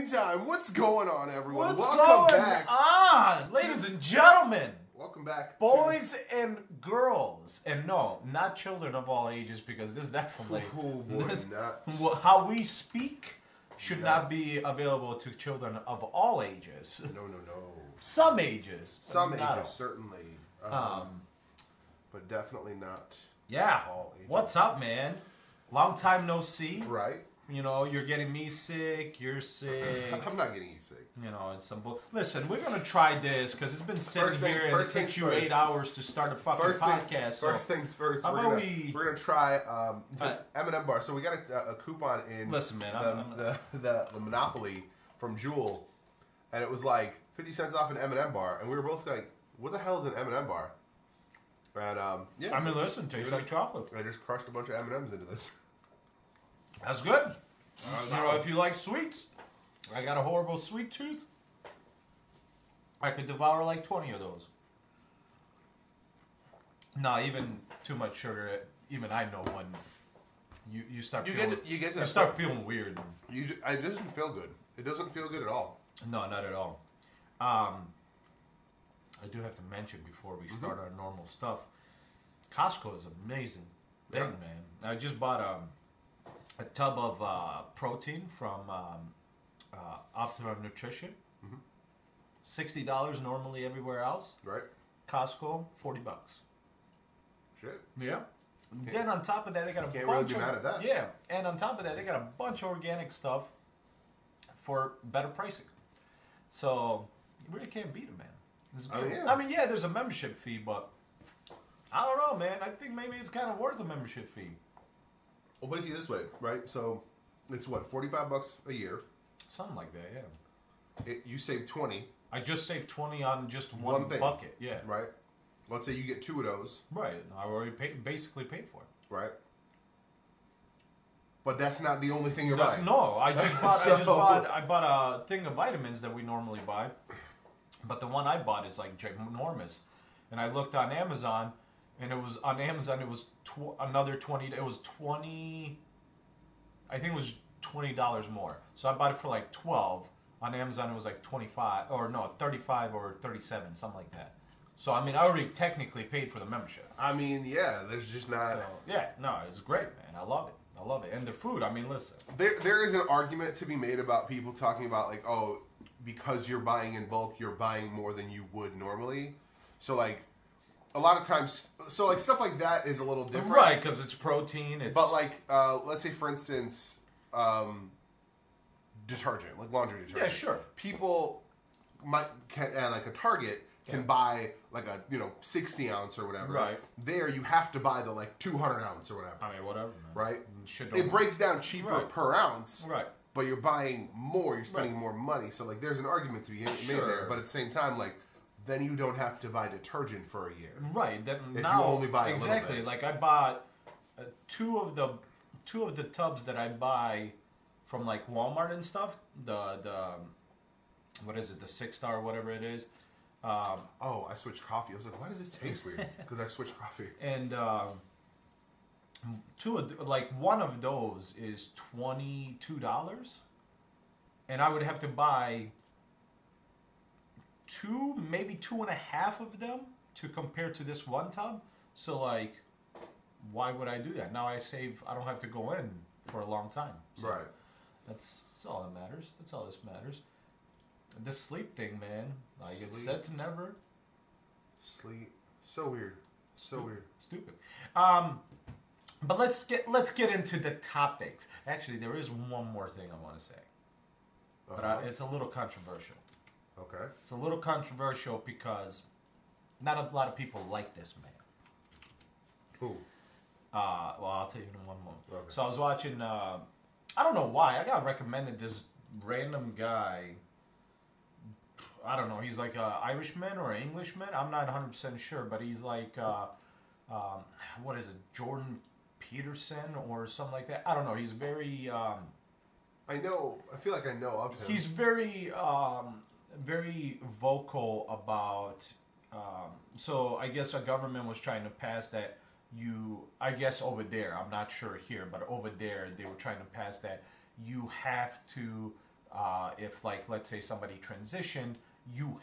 meantime, what's going on, everyone? What's Welcome going back. on, ladies and gentlemen, Welcome back, boys and girls, and no, not children of all ages, because this definitely, how we speak should not be available to children of all ages. No. Some ages. Some not ages, all. certainly. But definitely not all ages. What's up, man? Long time no see. Right. You know, you're getting me sick, you're sick. I'm not getting you sick. You know, it's some Listen, we're going to try this because it's been sitting here and it takes you 8 hours to start a fucking podcast. First things first, we're going to try M&M bar. So we got a coupon in the Monopoly from Jewel, and it was like 50 cents off an M&M bar, and we were both like, what the hell is an M&M bar? And yeah. I mean, listen, tastes like chocolate. I just crushed a bunch of M&Ms into this. That's good. You know, if you like sweets, I got a horrible sweet tooth. I could devour like 20 of those. No, even too much sugar. Even I know when you start feeling weird. It doesn't feel good. It doesn't feel good at all. No, not at all. I do have to mention before we start our normal stuff. Costco is an amazing thing, man. I just bought a tub of protein from Optimum Nutrition. $60 normally everywhere else. Right. Costco, $40. Shit. Yeah. Then on top of that, they got a bunch really be mad at that. Yeah, and on top of that, they got a bunch of organic stuff for better pricing. So you really can't beat it, man. It's good. I mean, yeah, there's a membership fee, but I don't know, man. I think maybe it's kind of worth a membership fee. Well, put it this way, right? So it's what, $45 a year? Something like that, yeah. You save 20. I just saved 20 on just one thing. Bucket, yeah. Right. Let's say you get 2 of those. Right. I already basically paid for it. Right. But that's not the only thing you're buying. No, I bought a thing of vitamins that we normally buy, but the one I bought is like ginormous, and I looked on Amazon. And it was on Amazon. It was another 20. It was 20. I think it was $20 more. So I bought it for like 12. On Amazon, it was like 25 or no, 35 or 37, something like that. So I mean, I already technically paid for the membership. I mean, yeah, there's just not. So, yeah, no, it's great, man. I love it. I love it. And the food. I mean, listen. There is an argument to be made about people talking about like, oh, because you're buying in bulk, you're buying more than you would normally. So like. A lot of times, so like stuff like that is a little different, right? Because it's protein. But like, let's say for instance, detergent, like laundry detergent. Yeah, sure. People can like a Target can buy like a 60 ounce or whatever. Right. There you have to buy the like 200 ounce or whatever. I mean, whatever. Man. Right. It breaks down cheaper per ounce. Right. But you're buying more. You're spending more money. So like, there's an argument to be made there. But at the same time, like. Then you don't have to buy detergent for a year. Right. Then if now, you only buy a little bit. Like I bought two of the tubs that I buy from like Walmart and stuff. The what is it? The 6-star or whatever it is. I switched coffee. I was like, why does this taste weird? Because I switched coffee. And one of those is $22, and I would have to buy 2, maybe 2.5 of them to compare to this one tub. So like, why would I do that? Now I don't have to go in for a long time. So right. That's all that matters. That's all this matters. This sleep thing, man. Like it's said to never sleep. So weird. Stupid. But let's get into the topics. Actually, there is one more thing I want to say. But it's a little controversial. Okay. It's a little controversial because not a lot of people like this man. Who? Well, I'll tell you in one moment. Okay. So I was watching, I don't know why, I got recommended this random guy. I don't know, he's like an Irishman or an Englishman. I'm not 100% sure, but he's like, what is it, Jordan Peterson or something like that? I don't know, he's very... I feel like I know of him. He's very... very vocal about, so I guess our government was trying to pass that I guess over there, I'm not sure here, but over there they were trying to pass that you have to if, like, let's say somebody transitioned, you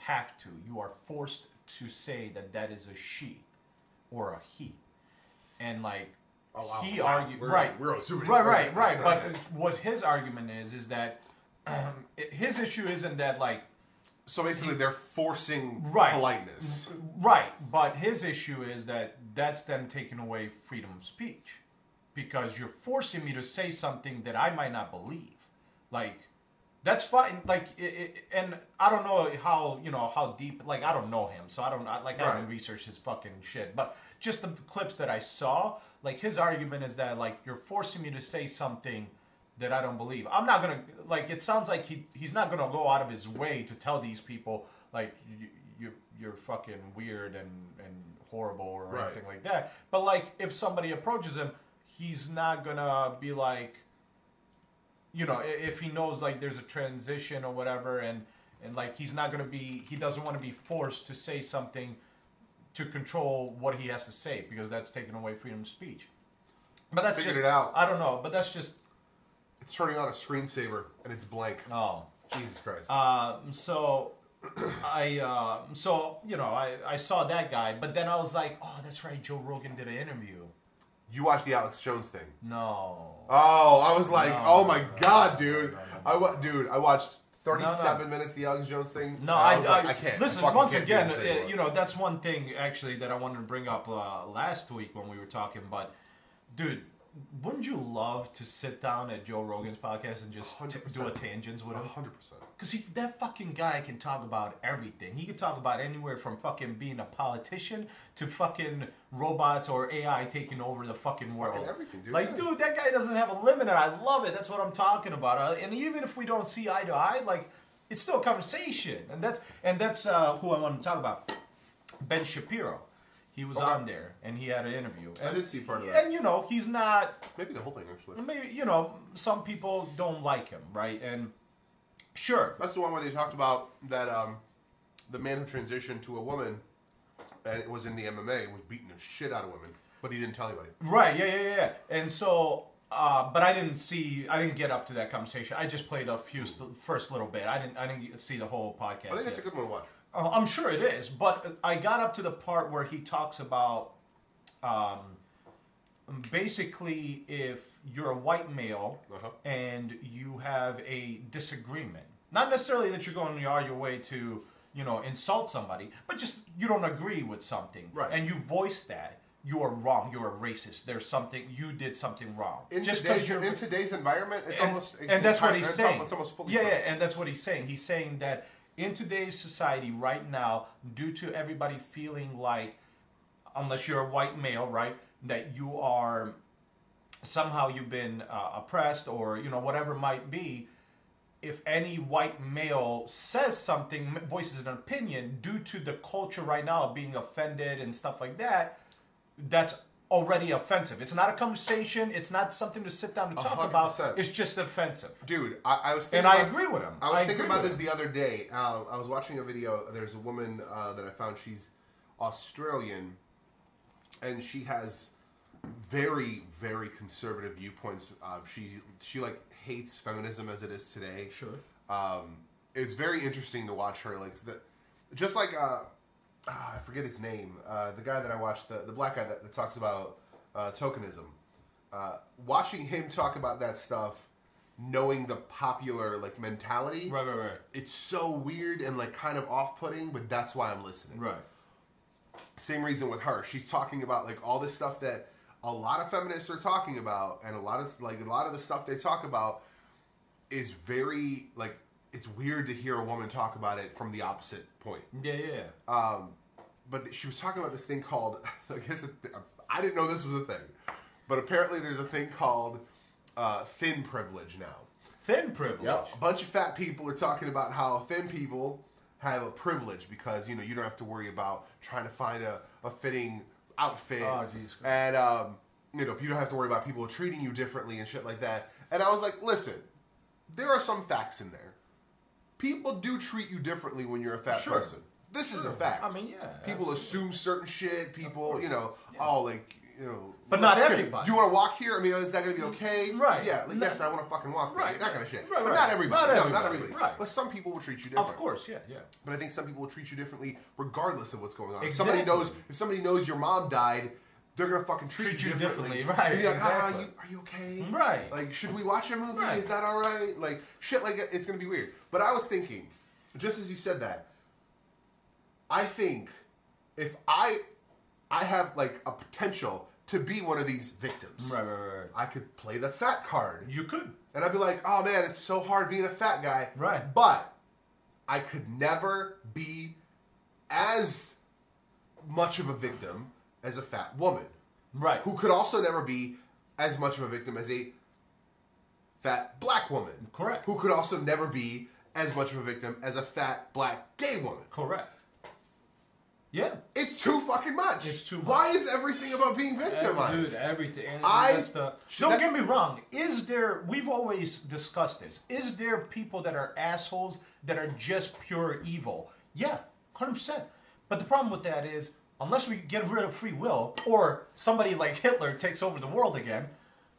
are forced to say that is a she or a he. And, like, he argued... Right. But what his argument is that his issue isn't that, like... So basically they're forcing politeness. Right. But his issue is that that's them taking away freedom of speech. Because you're forcing me to say something that I might not believe. Like... That's fine. Like, and I don't know how deep. Like, I don't know him, so I haven't researched his fucking shit. But just the clips that I saw, like, his argument is that, like, you're forcing me to say something that I don't believe. I'm not gonna, like, it sounds like he's not gonna go out of his way to tell these people, like, you're fucking weird and horrible or anything like that. But, like, if somebody approaches him, he's not gonna be like. You know, if he knows, like, there's a transition or whatever, and like, he doesn't want to be forced to say something to control what he has to say, because that's taking away freedom of speech. But that's Figured it out. I don't know, but that's just... It's turning on a screensaver, and it's blank. Oh. Jesus Christ. So, you know, I saw that guy, but then I was like, oh, that's right, Joe Rogan did an interview. You watched the Alex Jones thing? No. Oh, I was like, oh my God, dude. I watched 37 minutes of the Alex Jones thing. No, I can't. Listen, once again, you know, that's one thing, actually, that I wanted to bring up last week when we were talking. But, dude, wouldn't you love to sit down at Joe Rogan's podcast and just do a tangents with him? 100%. Because that fucking guy can talk about everything. He can talk about anywhere from fucking being a politician to fucking robots or AI taking over the fucking world. Fucking everything, dude. Like, dude, that guy doesn't have a limit, and I love it. That's what I'm talking about. And even if we don't see eye to eye, like, it's still a conversation. And that's who I want to talk about. Ben Shapiro. He was on there, and he had an interview. And, I did see part of that. And, you know, he's not... Maybe the whole thing, actually. Maybe, you know, some people don't like him, right? And sure. That's the one where they talked about that the man who transitioned to a woman, and it was in the MMA, was beating the shit out of women, but he didn't tell anybody. Right, yeah. And so... but I didn't get up to that conversation. I just played a few first little bit. I didn't see the whole podcast. I think it's a good one to watch. I'm sure it is, but I got up to the part where he talks about basically if you're a white male and you have a disagreement, not necessarily that you're going to argue your way to, you know, insult somebody, but just you don't agree with something, right? And you voice that. You are wrong. You're a racist. There's something you did something wrong. In today's environment, it's almost and that's what he's saying. It's almost fully and that's what he's saying. He's saying that in today's society right now, due to everybody feeling like, unless you're a white male, right, that you are somehow you've been oppressed or, you know, whatever it might be. If any white male says something, voices an opinion, due to the culture right now of being offended and stuff like that. That's already offensive. It's not a conversation. It's not something to sit down and talk 100%. About. It's just offensive. Dude, I was thinking... And I agree with him. I was thinking about this the other day. I was watching a video. There's a woman that I found. She's Australian. And she has very, very conservative viewpoints. She like, hates feminism as it is today. Sure. It's very interesting to watch her. Like, just like... I forget his name. The guy that I watched, the black guy that talks about tokenism. Watching him talk about that stuff, knowing the popular like mentality, right. It's so weird and like kind of off-putting, but that's why I'm listening. Right. Same reason with her. She's talking about like all this stuff that a lot of feminists are talking about, and a lot of the stuff they talk about is very like. It's weird to hear a woman talk about it from the opposite point. Yeah. But she was talking about this thing called, I guess, I didn't know this was a thing, but apparently there's a thing called thin privilege now. Thin privilege? Yeah. A bunch of fat people are talking about how thin people have a privilege because, you know, you don't have to worry about trying to find a fitting outfit. Oh, Jesus Christ. And, you know, you don't have to worry about people treating you differently and shit like that. And I was like, listen, there are some facts in there. People do treat you differently when you're a fat person. This is a fact. I mean, yeah. People assume certain shit. People, you know, oh, like, But not everybody. Do you want to walk here? I mean, is that going to be okay? Right. Yeah, yes, I want to fucking walk there. Right. That kind of shit. Right, but right. not everybody. Not everybody. Right. But some people will treat you different. Of course, yeah. But I think some people will treat you differently regardless of what's going on. Exactly. If somebody knows your mom died, they're going to fucking treat you differently. Right. And you're like, exactly. are you okay? Right. Like, should we watch a movie? Right. Is that all right? Like, shit like that, it's going to be weird. But I was thinking, just as you said that, I think if I have, like, a potential to be one of these victims. Right. I could play the fat card. You could. And I'd be like, oh, man, it's so hard being a fat guy. Right. But I could never be as much of a victim as a fat woman. Right. Who could also never be as much of a victim as a fat black woman. Correct. Who could also never be as much of a victim as a fat black gay woman. Correct. Yeah. It's too fucking much. It's too much. Why is everything about being victimized? Dude, everything. And Don't get me wrong. We've always discussed this. Is there people that are assholes that are just pure evil? Yeah, 100%. But the problem with that is, unless we get rid of free will, or somebody like Hitler takes over the world again,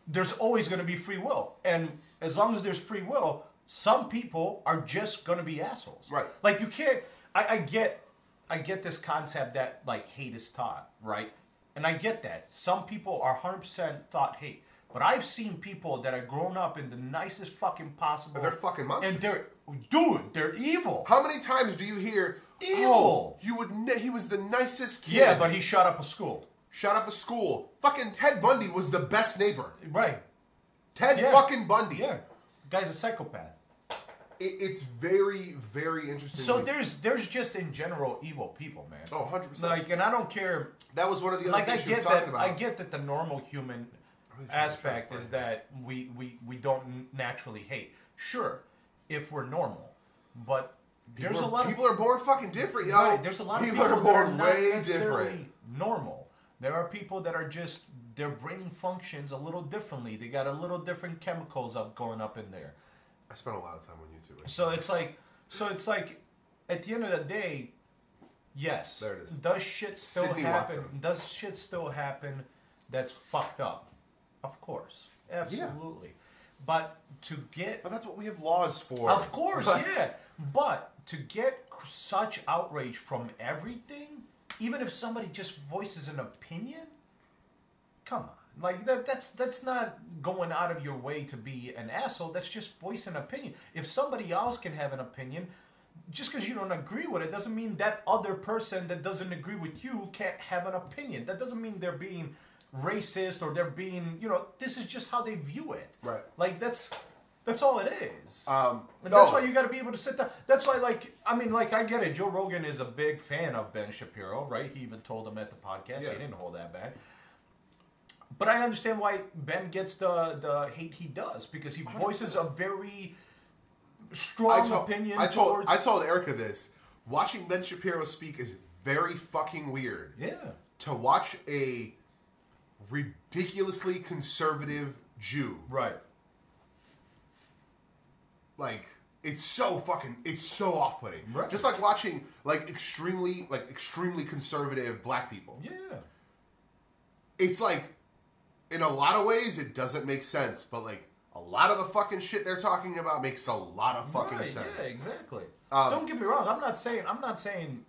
there's always going to be free will. And as long as there's free will, some people are just going to be assholes. Right. Like, you can't... I get this concept that, like, hate is taught, right? And I get that. Some people are 100% taught hate. But I've seen people that are grown up in the nicest fucking possible... And they're fucking monsters. And they're evil. How many times do you hear... Evil. Oh, he was the nicest kid. Yeah, but he shot up a school. Shut up a school. Fucking Ted Bundy was the best neighbor. Right. Ted fucking Bundy. Yeah. Guy's a psychopath. It's very, very interesting. So there's just in general evil people, man. Oh, 100%. Like, and I don't care. That was one of the other things she was talking about. I get that the normal human aspect is that we don't naturally hate. Sure, if we're normal, but there's a lot of people are born fucking different, yo. Right, there's a lot of people are born that are way not necessarily different. Normal. There are people that are just their brain functions a little differently. They got a little different chemicals going up in there. I spent a lot of time on YouTube. So it's like, at the end of the day, yes. There it is. Does shit still Sydney happen? Watson. Does shit still happen that's fucked up? Of course. Absolutely. Yeah. But that's what we have laws for. Of course, yeah. But to get such outrage from everything, even if somebody just voices an opinion, come on. Like, that's not going out of your way to be an asshole. That's just voicing an opinion. If somebody else can have an opinion, just because you don't agree with it doesn't mean that other person that doesn't agree with you can't have an opinion. That doesn't mean they're being racist or they're being, this is just how they view it. Right. Like, that's all it is. That's why you got to be able to sit down. That's why, I get it. Joe Rogan is a big fan of Ben Shapiro, right? He even told him at the podcast. Yeah. He didn't hold that back. But I understand why Ben gets the hate he does, because he voices 100%. A very strong opinion. I told Erica this. Watching Ben Shapiro speak is very fucking weird. Yeah. To watch a ridiculously conservative Jew. Right. Like, it's so off-putting. Right. Just like watching extremely conservative black people. Yeah. It's like, in a lot of ways, it doesn't make sense, but a lot of the fucking shit they're talking about makes a lot of fucking sense. Yeah, exactly. Don't get me wrong. I'm not saying.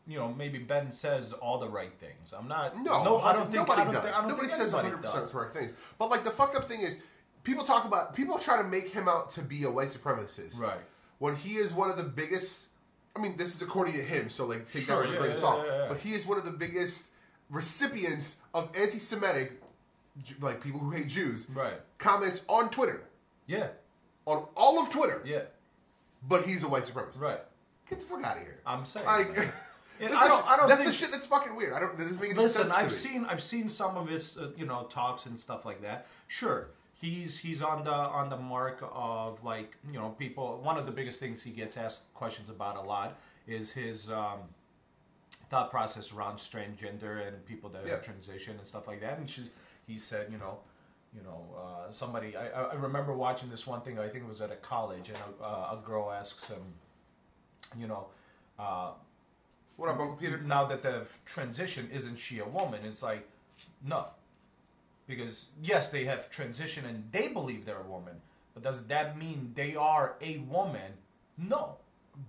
Maybe Ben says all the right things. I'm not. No, I don't think nobody does. Nobody says 100% correct things. But the fucked up thing is, people try to make him out to be a white supremacist. Right. When he is one of the biggest. I mean, this is according to him, so take that with a grain of salt. Yeah. But he is one of the biggest recipients of anti-Semitic. People who hate Jews, right? Comments on Twitter, yeah, on all of Twitter, yeah. But he's a white supremacist, right? Get the fuck out of here! I'm saying, I don't. That's the shit that's fucking weird. That doesn't make any sense. Listen, I've seen some of his, talks and stuff like that. Sure, he's on the mark of people. One of the biggest things he gets asked questions about a lot is his thought process around transgender and people that have transition and stuff like that. And he said, somebody. I remember watching this one thing. I think it was at a college, and a girl asks him, what up, Uncle Peter? Now that they've transitioned, isn't she a woman? It's like, no, Because, yes, they have transitioned and they believe they're a woman. But does that mean they are a woman? No.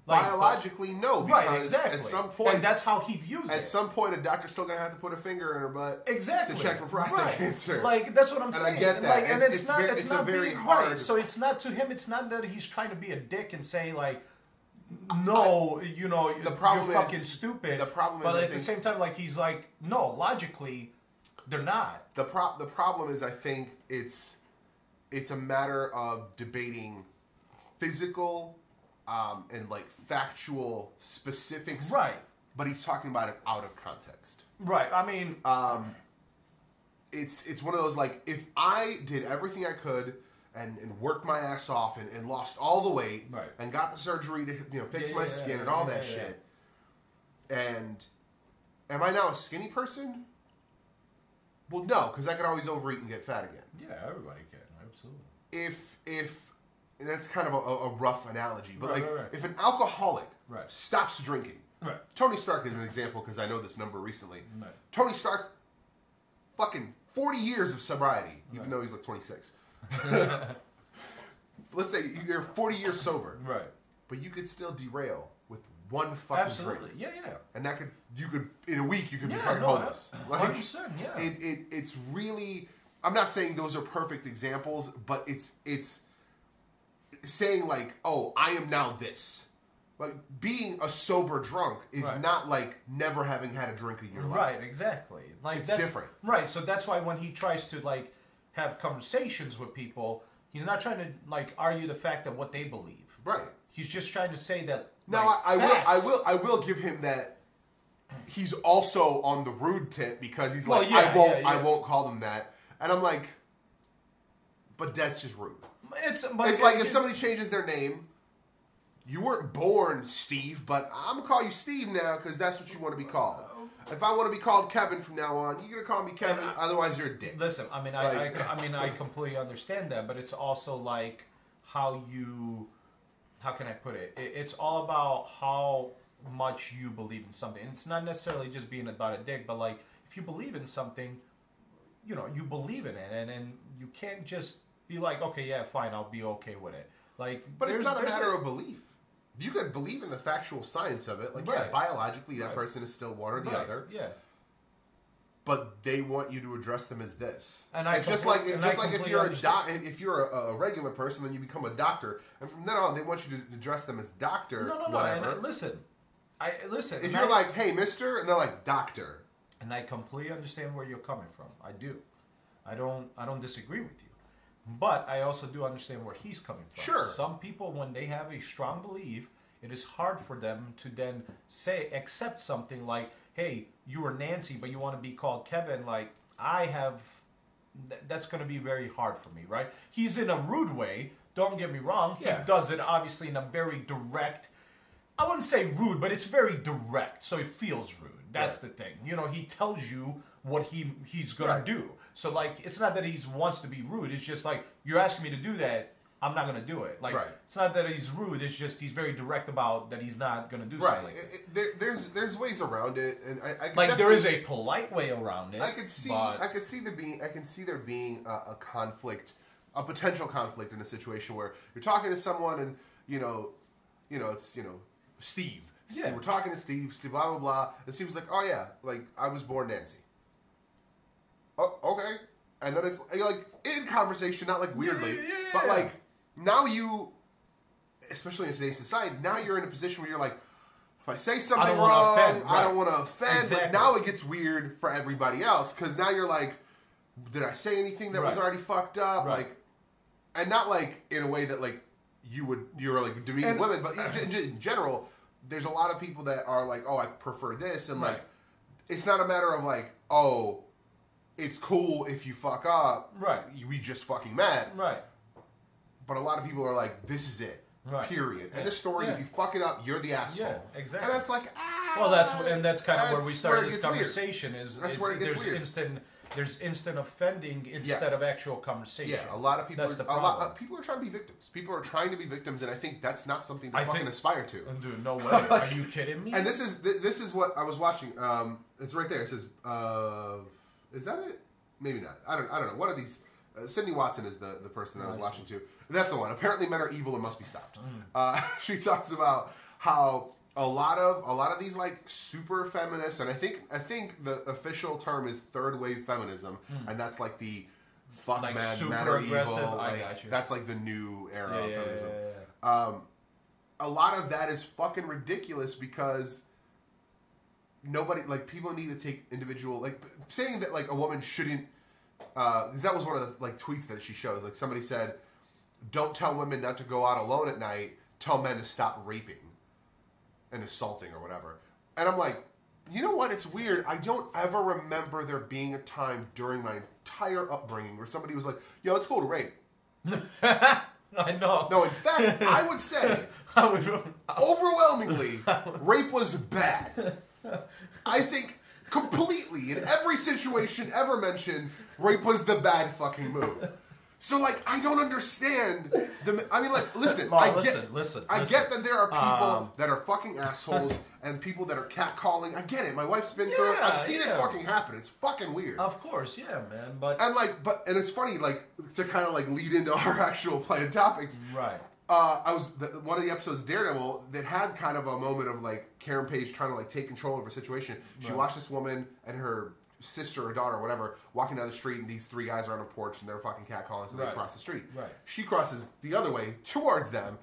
Like, biologically, no. Because right, exactly. At some point, and that's how he views it. At some point, a doctor's still going to have to put a finger in her butt exactly. to check for prostate cancer. Like, that's what I'm saying. I get that. Like, and it's not very being, hard. Right. So it's not, to him, it's not that he's trying to be a dick and say, like, no, you know, you're fucking stupid. The problem is, but at the same time, like, he's like, no, logically, they're not. The problem is, I think it's a matter of debating physical and like factual specifics, right? But he's talking about it out of context, right? I mean, it's one of those, like, if I did everything I could and worked my ass off and lost all the weight, right, and got the surgery to fix my skin and all that shit, and am I now a skinny person? Well, no, because I could always overeat and get fat again. Yeah, everybody can, absolutely. If and that's kind of a rough analogy, but right. if an alcoholic right. stops drinking, right. Tony Stark is an example because I know this number recently. Right. Tony Stark, fucking 40 years of sobriety, even though he's like 26. Let's say you're 40 years sober, right? But you could still derail with one fucking absolutely. drink. Yeah. And you could in a week you could be fucking homeless. 100%, yeah. It's really. I'm not saying those are perfect examples, but it's saying like, oh, I am now this. Like, being a sober drunk is not like never having had a drink in your life. Right, exactly. Like, it's different. Right, so that's why when he tries to, like, have conversations with people, he's not trying to, like, argue the fact that what they believe. Right. He's just trying to say that. Now, like, I will give him that. He's also on the rude tip because he's like, I won't call them that, and I'm like, but that's just rude. It's like if somebody changes their name, you weren't born Steve, but I'm gonna call you Steve now because that's what you want to be called. If I want to be called Kevin from now on, you're gonna call me Kevin. Otherwise, you're a dick. Listen, I mean, I completely understand that, but it's also like how can I put it? It's all about how much you believe in something. And it's not necessarily just being about a dick, but like if you believe in something, you know, you believe in it, and you can't just be like, okay, yeah, fine, I'll be okay with it. Like, but it's not a matter of belief. You could believe in the factual science of it. Like, yeah, biologically, that person is still one or the other. Yeah. But they want you to address them as this. And just like if you're a regular person, then you become a doctor, and from then on, they want you to address them as doctor. No. Whatever. And listen. If you're like, hey, mister, and they're like, doctor. And I completely understand where you're coming from. I do. I don't disagree with you. But I also do understand where he's coming from. Sure. Some people, when they have a strong belief, it is hard for them to then accept something like, hey, you were Nancy, but you want to be called Kevin. Like, that's going to be very hard for me, right? He's in a rude way. Don't get me wrong. He does it, obviously, in a very direct, I wouldn't say rude, but it's very direct, so it feels rude. That's the thing. You know, he tells you what he's going to do. So, like, it's not that he wants to be rude. It's just like, you're asking me to do that, I'm not going to do it. Like, it's not that he's rude. It's just he's very direct about that he's not going to do something like this. There's ways around it, and I like there is a polite way around it. I could see there being a conflict, a potential conflict in a situation where you're talking to someone and it's Steve. Yeah. We're talking to Steve, blah blah blah, and Steve was like, "Oh yeah, like I was born Nancy." Oh, okay. And then it's like in conversation, not like weirdly, but like now you, especially in today's society, now you're in a position where you're like, if I say something wrong, I don't want to offend. Exactly. But now it gets weird for everybody else because now you're like, did I say anything that was already fucked up? Like, and not like in a way that like you're like demeaning women, but in general, there's a lot of people that are like, oh, I prefer this, and like, it's not a matter of like, oh, it's cool if you fuck up. Right. We just fucking mad. Right. But a lot of people are like, this is it. Right. Period. End of story. If you fuck it up, you're the asshole. Yeah, exactly. And it's like, well, that's kind of where we started this conversation. That's where it gets weird. There's instant offending instead of actual conversation. Yeah, a lot of people. People are trying to be victims. People are trying to be victims, and I think that's not something to fucking aspire to. Dude, no way. Are you kidding me? And this is what I was watching. It's right there. It says, is that it? maybe not. I don't know. One of these. Sydney Watson is the person I was watching too. That's the one. Apparently, men are evil and must be stopped. She talks about how a lot of these like super feminists, and I think the official term is third wave feminism, and that's like the fuck like men are evil. Like, that's like the new era of feminism. A lot of that is fucking ridiculous because nobody like people need to take individual like saying that like a woman shouldn't. Because that was one of the like tweets that she showed. Like somebody said, "Don't tell women not to go out alone at night. Tell men to stop raping and assaulting or whatever." And I'm like, you know what? It's weird. I don't ever remember there being a time during my entire upbringing where somebody was like, "Yo, it's cool to rape." I know. No, in fact, I would say overwhelmingly, rape was bad. I think. Completely, in every situation ever mentioned, rape was the bad fucking move. So, like, I don't understand I mean, like, listen. I get that there are people that are fucking assholes and people that are catcalling. I get it. My wife's been through it. I've seen it fucking happen. It's fucking weird. Of course, yeah, man. And it's funny, like, to kind of, like, lead into our actual planned topics. Right. One of the episodes of Daredevil that had kind of a moment of like Karen Page trying to like take control of her situation. She watched this woman and her sister or daughter or whatever walking down the street, and these three guys are on a porch and they're fucking catcalling, so they cross the street. Right. She crosses the other way towards them,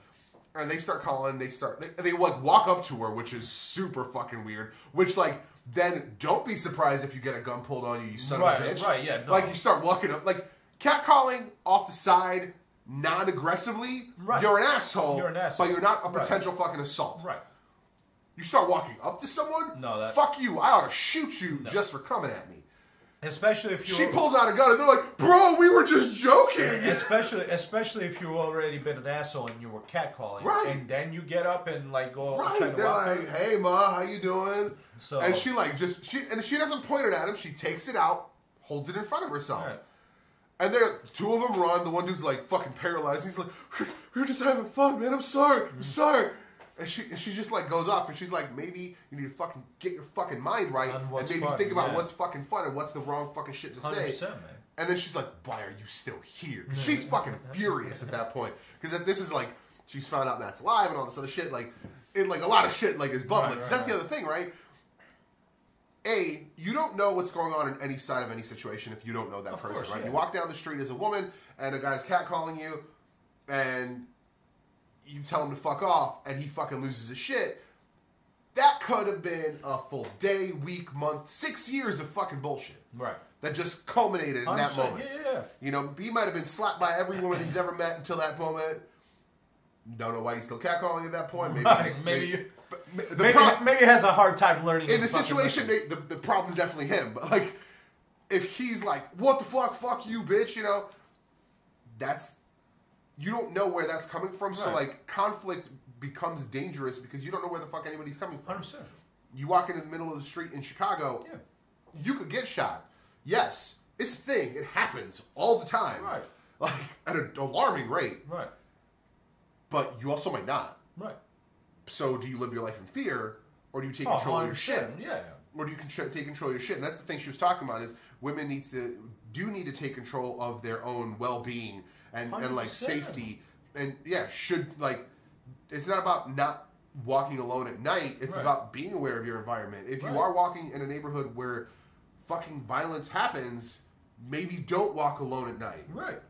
and they start calling. They like walk up to her, which is super fucking weird. Which like then don't be surprised if you get a gun pulled on you, you son of a bitch. Right. Yeah. No. Like you start walking up like catcalling off the side. Non-aggressively, you're an asshole, but you're not a potential fucking assault. Right. You start walking up to someone, fuck you, I ought to shoot you just for coming at me. Especially if she pulls out a gun and they're like, bro, we were just joking. Especially if you've already been an asshole and you were catcalling. Right. And then you get up and like go. Right. They're like, hey ma, how you doing? So, and she like she doesn't point it at him. She takes it out, holds it in front of herself. Right. And two of them run. The one dude's like fucking paralyzed. He's like, "We were just having fun, man. I'm sorry. I'm sorry." And she just like goes off, and she's like, "Maybe you need to fucking get your fucking mind right, and maybe think about what's fucking fun and what's the wrong fucking shit to say." Man. And then she's like, "Why are you still here?" She's fucking furious at that point because this is like she's found out Matt's alive and all this other shit. Like, like a lot of shit like is bubbling. That's the other thing, right? You don't know what's going on in any side of any situation if you don't know that person, right? Yeah. You walk down the street as a woman, and a guy's catcalling you, and you tell him to fuck off, and he fucking loses his shit. That could have been a full day, week, month, 6 years of fucking bullshit. Right. That just culminated in that moment. Yeah. You know, he might have been slapped by every woman he's ever met until that moment. Don't know why he's still catcalling at that point. Maybe maybe has a hard time learning. In the situation, the problem's definitely him. But like, if he's like, "What the fuck you, bitch," you know, you don't know where that's coming from. Right. So like, conflict becomes dangerous because you don't know where the fuck anybody's coming from. 100%. You walk into the middle of the street in Chicago, you could get shot. Yes, it's a thing. It happens all the time. Right. Like at an alarming rate. Right. But you also might not. Right. So do you live your life in fear, or do you take control of your shit? Yeah. Or do you take control of your shit? And that's the thing she was talking about is women need to take control of their own well-being and like safety. And should like it's not about not walking alone at night. It's about being aware of your environment. If you are walking in a neighborhood where fucking violence happens, maybe don't walk alone at night. Right.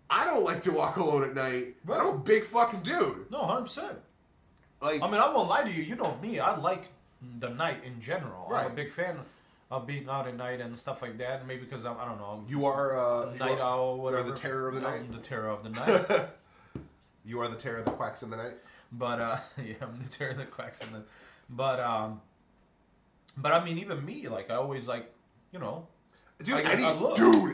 I don't like to walk alone at night. Right. I'm a big fucking dude. No, 100%. Like, I mean, I won't lie to you. You know me. I like the night in general. Right. I'm a big fan of being out at night and stuff like that. Maybe because I don't know. You are a night owl. Whatever. You are the terror of the night. I'm the terror of the night. You are the terror that quacks in the night. But I'm the terror that quacks in the. But I mean, even me, like I always like, you know. Dude,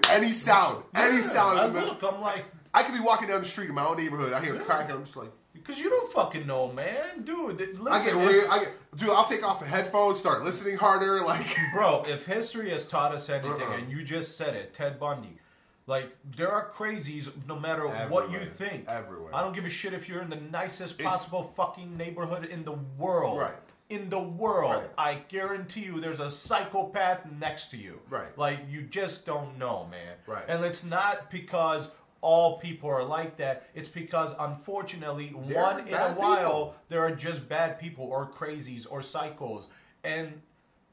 any sound. Any sound. I'm like... I could be walking down the street in my own neighborhood. I hear a crack and I'm just like... Because you don't fucking know, man. Dude, listen. I'll take off the headphones, start listening harder, like... Bro, if history has taught us anything, and you just said it, Ted Bundy, like, there are crazies no matter what you think. Everywhere. I don't give a shit if you're in the nicest possible fucking neighborhood in the world. Right. in the world. I guarantee you there's a psychopath next to you. Right. Like, you just don't know, man. Right. And it's not because all people are like that. It's because, unfortunately, in a while, there are just bad people or crazies or psychos. And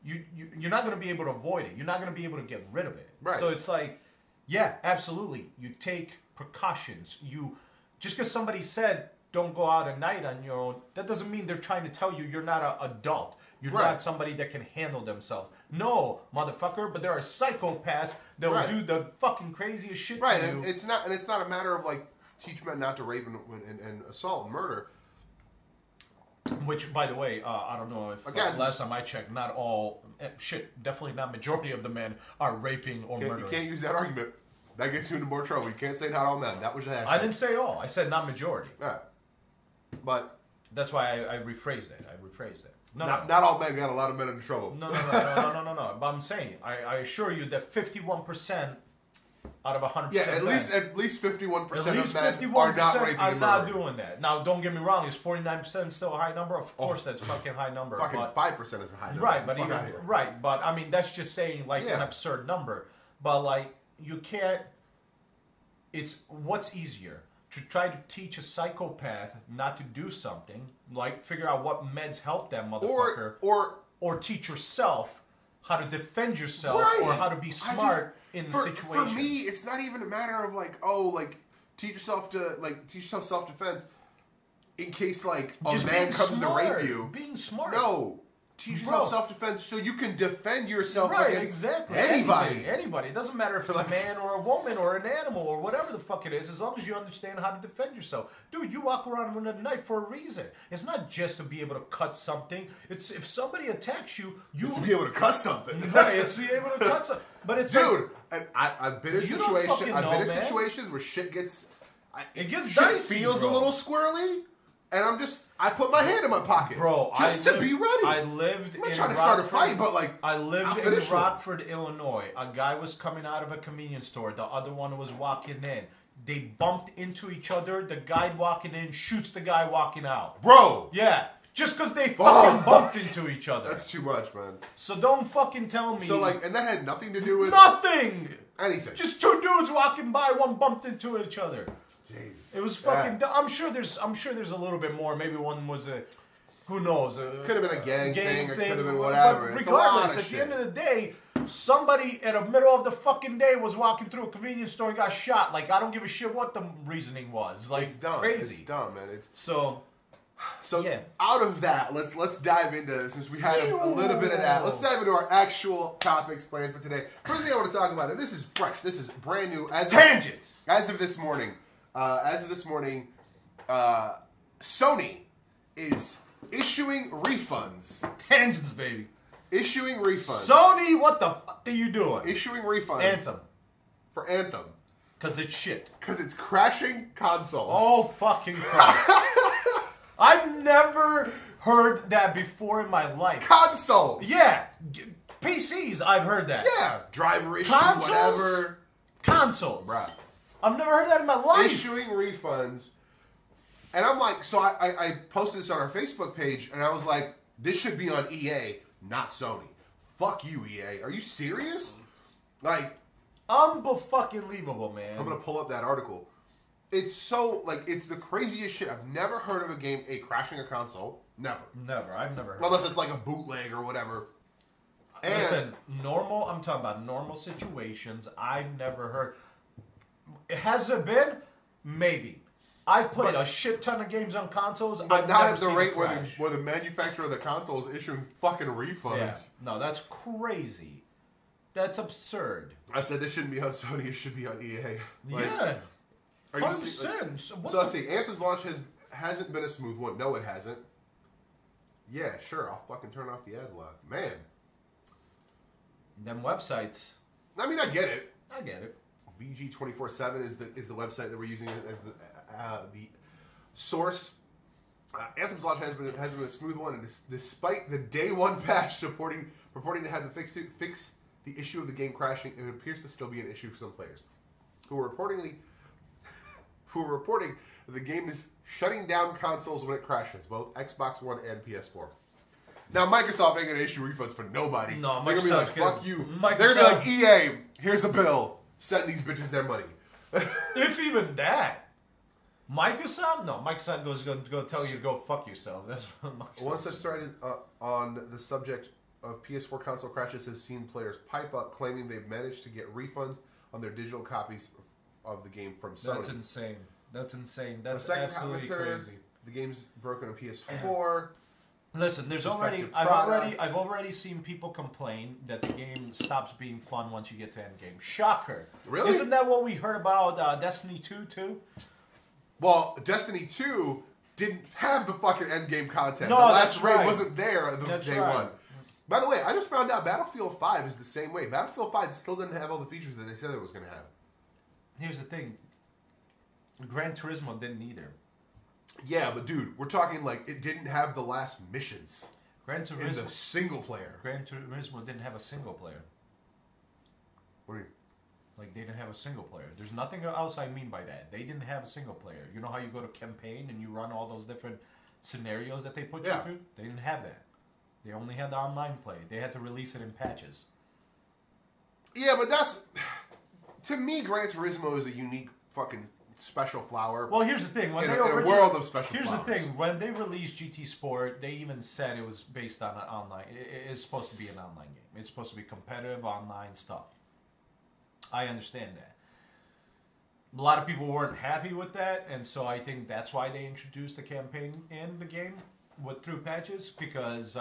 you're not going to be able to avoid it. You're not going to be able to get rid of it. Right. So it's like, yeah, absolutely. You take precautions. Just because somebody said, don't go out at night on your own, that doesn't mean they're trying to tell you you're not an adult. You're not somebody that can handle themselves. No, motherfucker, but there are psychopaths that will do the fucking craziest shit to you. And it's not a matter of, like, teach men not to rape and assault and murder. Which, by the way, I don't know if last time I checked, not all, definitely not majority of the men are raping or murdering. You can't use that argument. That gets you into more trouble. You can't say not all men. That was your hashtag. I didn't say all. I said not majority. Yeah. But that's why I rephrased it. Not all men got a lot of men into trouble. No. But I'm saying, I assure you that 51% out of 100%. Yeah, at least 51% of men are not raping and not doing that. Now, don't get me wrong. Is 49% still a high number? Of course, that's fucking high number. Fucking 5% is a high number. Right, but I mean, that's just saying like an absurd number. But like, you can't. It's what's easier to try to teach a psychopath not to do something, like figure out what meds help that motherfucker, or teach yourself how to defend yourself or how to be smart in the situation. For me, it's not even a matter of like, teach yourself self-defense in case like a man comes to rape you. Being smart. No. Teach yourself self-defense so you can defend yourself against anybody. It doesn't matter if it's a man or a woman or an animal or whatever the fuck it is, as long as you understand how to defend yourself. Dude, you walk around with a knife for a reason. It's not just to be able to cut something. It's if somebody attacks you, it's to be able to cut something. Right, it's to be able to cut something. But it's I've been in situations where shit gets dicey, feels a little squirrely. And I put my hand in my pocket, bro, to be ready. I'm not trying to start a fight, but like I lived in Rockford, Illinois. A guy was coming out of a convenience store. The other one was walking in. They bumped into each other. The guy walking in shoots the guy walking out. Bro, yeah, just because they fucking bumped into each other. That's too much, man. So don't fucking tell me. So like, and that had nothing to do with anything. Just two dudes walking by. One bumped into each other. Jesus. It was fucking. I'm sure there's a little bit more. Maybe one was who knows? Could have been a gang thing. Or could have been whatever. But regardless, at the end of the day, somebody in the middle of the fucking day was walking through a convenience store and got shot. Like, I don't give a shit what the reasoning was. Like, it's dumb. Crazy. It's dumb, man. So yeah. Out of that, let's dive into, since we had a little bit of that, let's dive into our actual topics planned for today. First thing I want to talk about, and this is fresh, this is brand new. Tangents. As of this morning, Sony is issuing refunds. Tangents, baby. Issuing refunds. Sony, what the fuck are you doing? Issuing refunds. Anthem. For Anthem. Because it's shit. Because it's crashing consoles. Oh, fucking Christ. I've never heard that before in my life. Consoles. Yeah. PCs, I've heard that. Yeah. Driver issue, consoles? whatever. Consoles. Right. I've never heard that in my life. Issuing refunds. And I'm like, so I posted this on our Facebook page, and I was like, this should be on EA, not Sony. Fuck you, EA. Are you serious? Like, unfucking-leavable, man. I'm going to pull up that article. It's so, like, it's the craziest shit. I've never heard of a game, crashing a console. Never. I've never heard unless it's like a bootleg or whatever. And listen, I'm talking about normal situations. I've never heard. Has there been? Maybe. I've played a shit ton of games on consoles. But not at the rate where the manufacturer of the console is issuing fucking refunds. Yeah. No, that's crazy. That's absurd. I said this shouldn't be on Sony. It should be on EA. Like, yeah. 100%. So let's see. Anthem's launch hasn't been a smooth one. No, it hasn't. Yeah, sure. I'll fucking turn off the ad block. Man. Them websites. I mean, I get it. VG247 is the website that we're using as the source. Anthem's launch hasn't been a smooth one, and despite the day one patch purporting to have fix the issue of the game crashing, it appears to still be an issue for some players who are reporting that the game is shutting down consoles when it crashes, both Xbox One and PS4. Now, Microsoft ain't going to issue refunds for nobody. No, they're going to be like, fuck you. They're going to be like, EA, here's a bill. Send these bitches their money. If even that. Microsoft? No, Microsoft goes to go tell you to go fuck yourself. That's what Microsoft. One such thread is on the subject of PS4 console crashes has seen players pipe up claiming they've managed to get refunds on their digital copies of the game from Sony. That's insane. That's insane. That's absolutely crazy. The game's broken on PS4. Listen, I've already seen people complain that the game stops being fun once you get to endgame. Shocker. Really? Isn't that what we heard about Destiny 2 too? Well, Destiny 2 didn't have the fucking endgame content. No, the last raid wasn't there day one. By the way, I just found out Battlefield 5 is the same way. Battlefield 5 still didn't have all the features that they said it was going to have. Here's the thing. Gran Turismo didn't either. Yeah, but dude, we're talking like it didn't have the last missions. Gran Turismo in the single player. Gran Turismo didn't have a single player. What do you mean? Like, they didn't have a single player. There's nothing else I mean by that. They didn't have a single player. You know how you go to campaign and you run all those different scenarios that they put you through? They didn't have that. They only had the online play. They had to release it in patches. Yeah, but that's... To me, Gran Turismo is a unique fucking special flower. Well, here's the thing. In a world of special flowers. Here's the thing. When they released GT Sport, they even said it was based on an online... It's supposed to be an online game. It's supposed to be competitive online stuff. I understand that. A lot of people weren't happy with that, and so I think that's why they introduced the campaign in the game through patches, because,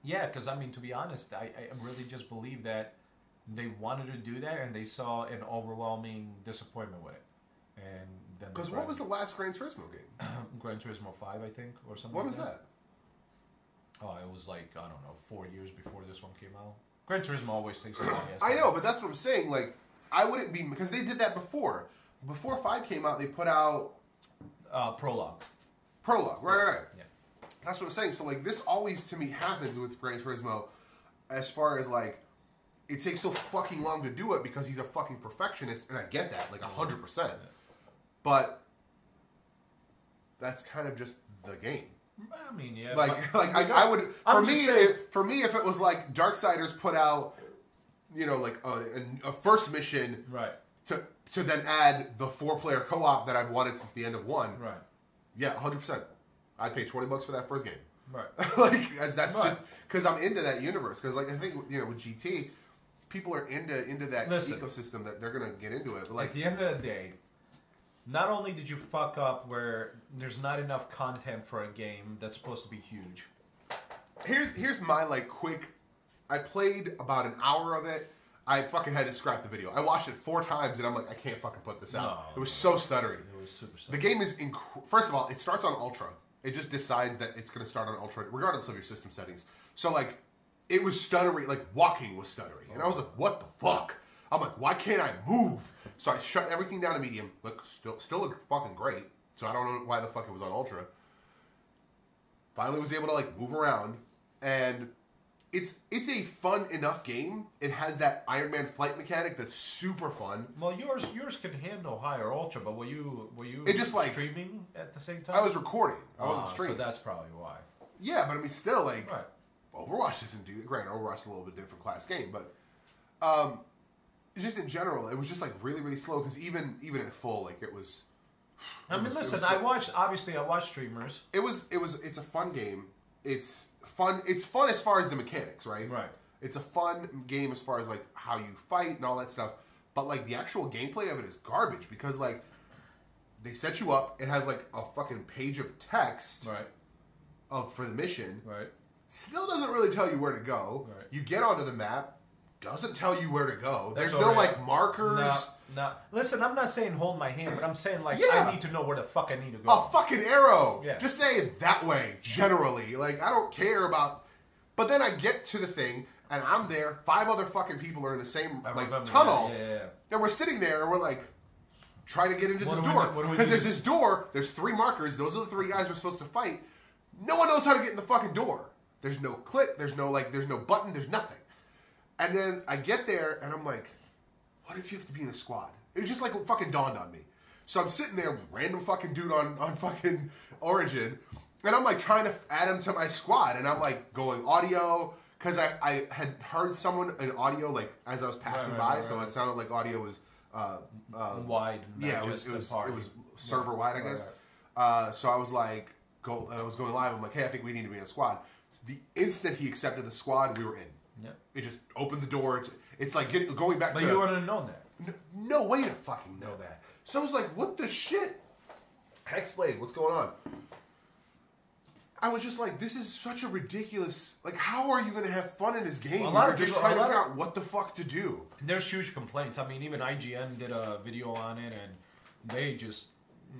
because I mean, to be honest, I really just believe that they wanted to do that, and they saw an overwhelming disappointment with it. And then because what was the last Gran Turismo game? Gran Turismo 5, I think, or something. What was that? Oh, it was like, I don't know, 4 years before this one came out. Gran Turismo always takes a while. I know, but that's what I'm saying. Like, I wouldn't be... Because they did that before. Before 5 came out, they put out... Prologue. Right. Yeah. That's what I'm saying. So, like, this always, to me, happens with Gran Turismo as far as, like, it takes so fucking long to do it because he's a fucking perfectionist, and I get that, like, 100%. Yeah. But that's kind of just the game. I mean, yeah. I would... For me, if it was like Darksiders put out, you know, like a first mission... Right. To then add the 4-player co-op that I've wanted since the end of 1. Right. Yeah, 100%. I'd pay $20 for that first game. Right. Just... Because I'm into that universe. Because, like, I think, you know, with GT, people are into that ecosystem that they're going to get into it. But, like, at the end of the day... Not only did you fuck up where there's not enough content for a game that's supposed to be huge. Here's my, like, quick... I played about an hour of it. I fucking had to scrap the video. I watched it 4 times, and I'm like, I can't fucking put this out. No, it was so stuttery. It was super stuttery. The game is... First of all, it starts on Ultra. It just decides that it's going to start on Ultra, regardless of your system settings. So, like, it was stuttery. Like, walking was stuttery. And I was like, what the fuck? I'm like, why can't I move? So I shut everything down to medium. Look, still look fucking great. So I don't know why the fuck it was on Ultra. Finally was able to, like, move around. And it's a fun enough game. It has that Iron Man flight mechanic that's super fun. Well, yours can handle higher Ultra, but were you it just, like, streaming at the same time? I was recording. I wasn't streaming. So that's probably why. Yeah, but I mean, still, like, right. Overwatch doesn't do... Granted, Overwatch is a little bit different class game, but... just in general, it was just, like, really, really slow, because even at full, like, it was... I watched streamers. It's a fun game. It's fun as far as the mechanics, right? Right. It's a fun game as far as, like, how you fight and all that stuff, but, like, the actual gameplay of it is garbage, because, like, they set you up, it has, like, a fucking page of text... Right. For the mission. Right. Still doesn't really tell you where to go. Right. You get onto the map... Doesn't tell you where to go. There's no, like, markers. No. Listen, I'm not saying hold my hand, but I'm saying, like, I need to know where the fuck I need to go. A fucking arrow. Yeah. Just say it that way, generally. Like, I don't care about... But then I get to the thing, and I'm there. 5 other fucking people are in the same, tunnel. Yeah. And we're sitting there, and we're, like, trying to get into this door. Because there's this door. There's 3 markers. Those are the 3 guys we're supposed to fight. No one knows how to get in the fucking door. There's no click. There's no button. There's nothing. And then I get there, and I'm like, what if you have to be in a squad? It just, like, fucking dawned on me. So I'm sitting there, random fucking dude on fucking Origin, And I'm like trying to add him to my squad, and I'm like going audio because I had heard someone in audio like as I was passing by, so it sounded like audio was wide. Yeah, it was server wide, I guess. So I was like, I was going live. I'm like, hey, I think we need to be in a squad. The instant he accepted the squad, we were in. Yeah. It just opened the door. It's like going back. But you wouldn't have known that. No way to fucking know that. So I was like, what the shit? Hexblade, what's going on? I was just like, this is such a ridiculous... Like, how are you going to have fun in this game? Well, you're just trying to figure out what the fuck to do. There's huge complaints. I mean, even IGN did a video on it, and they just...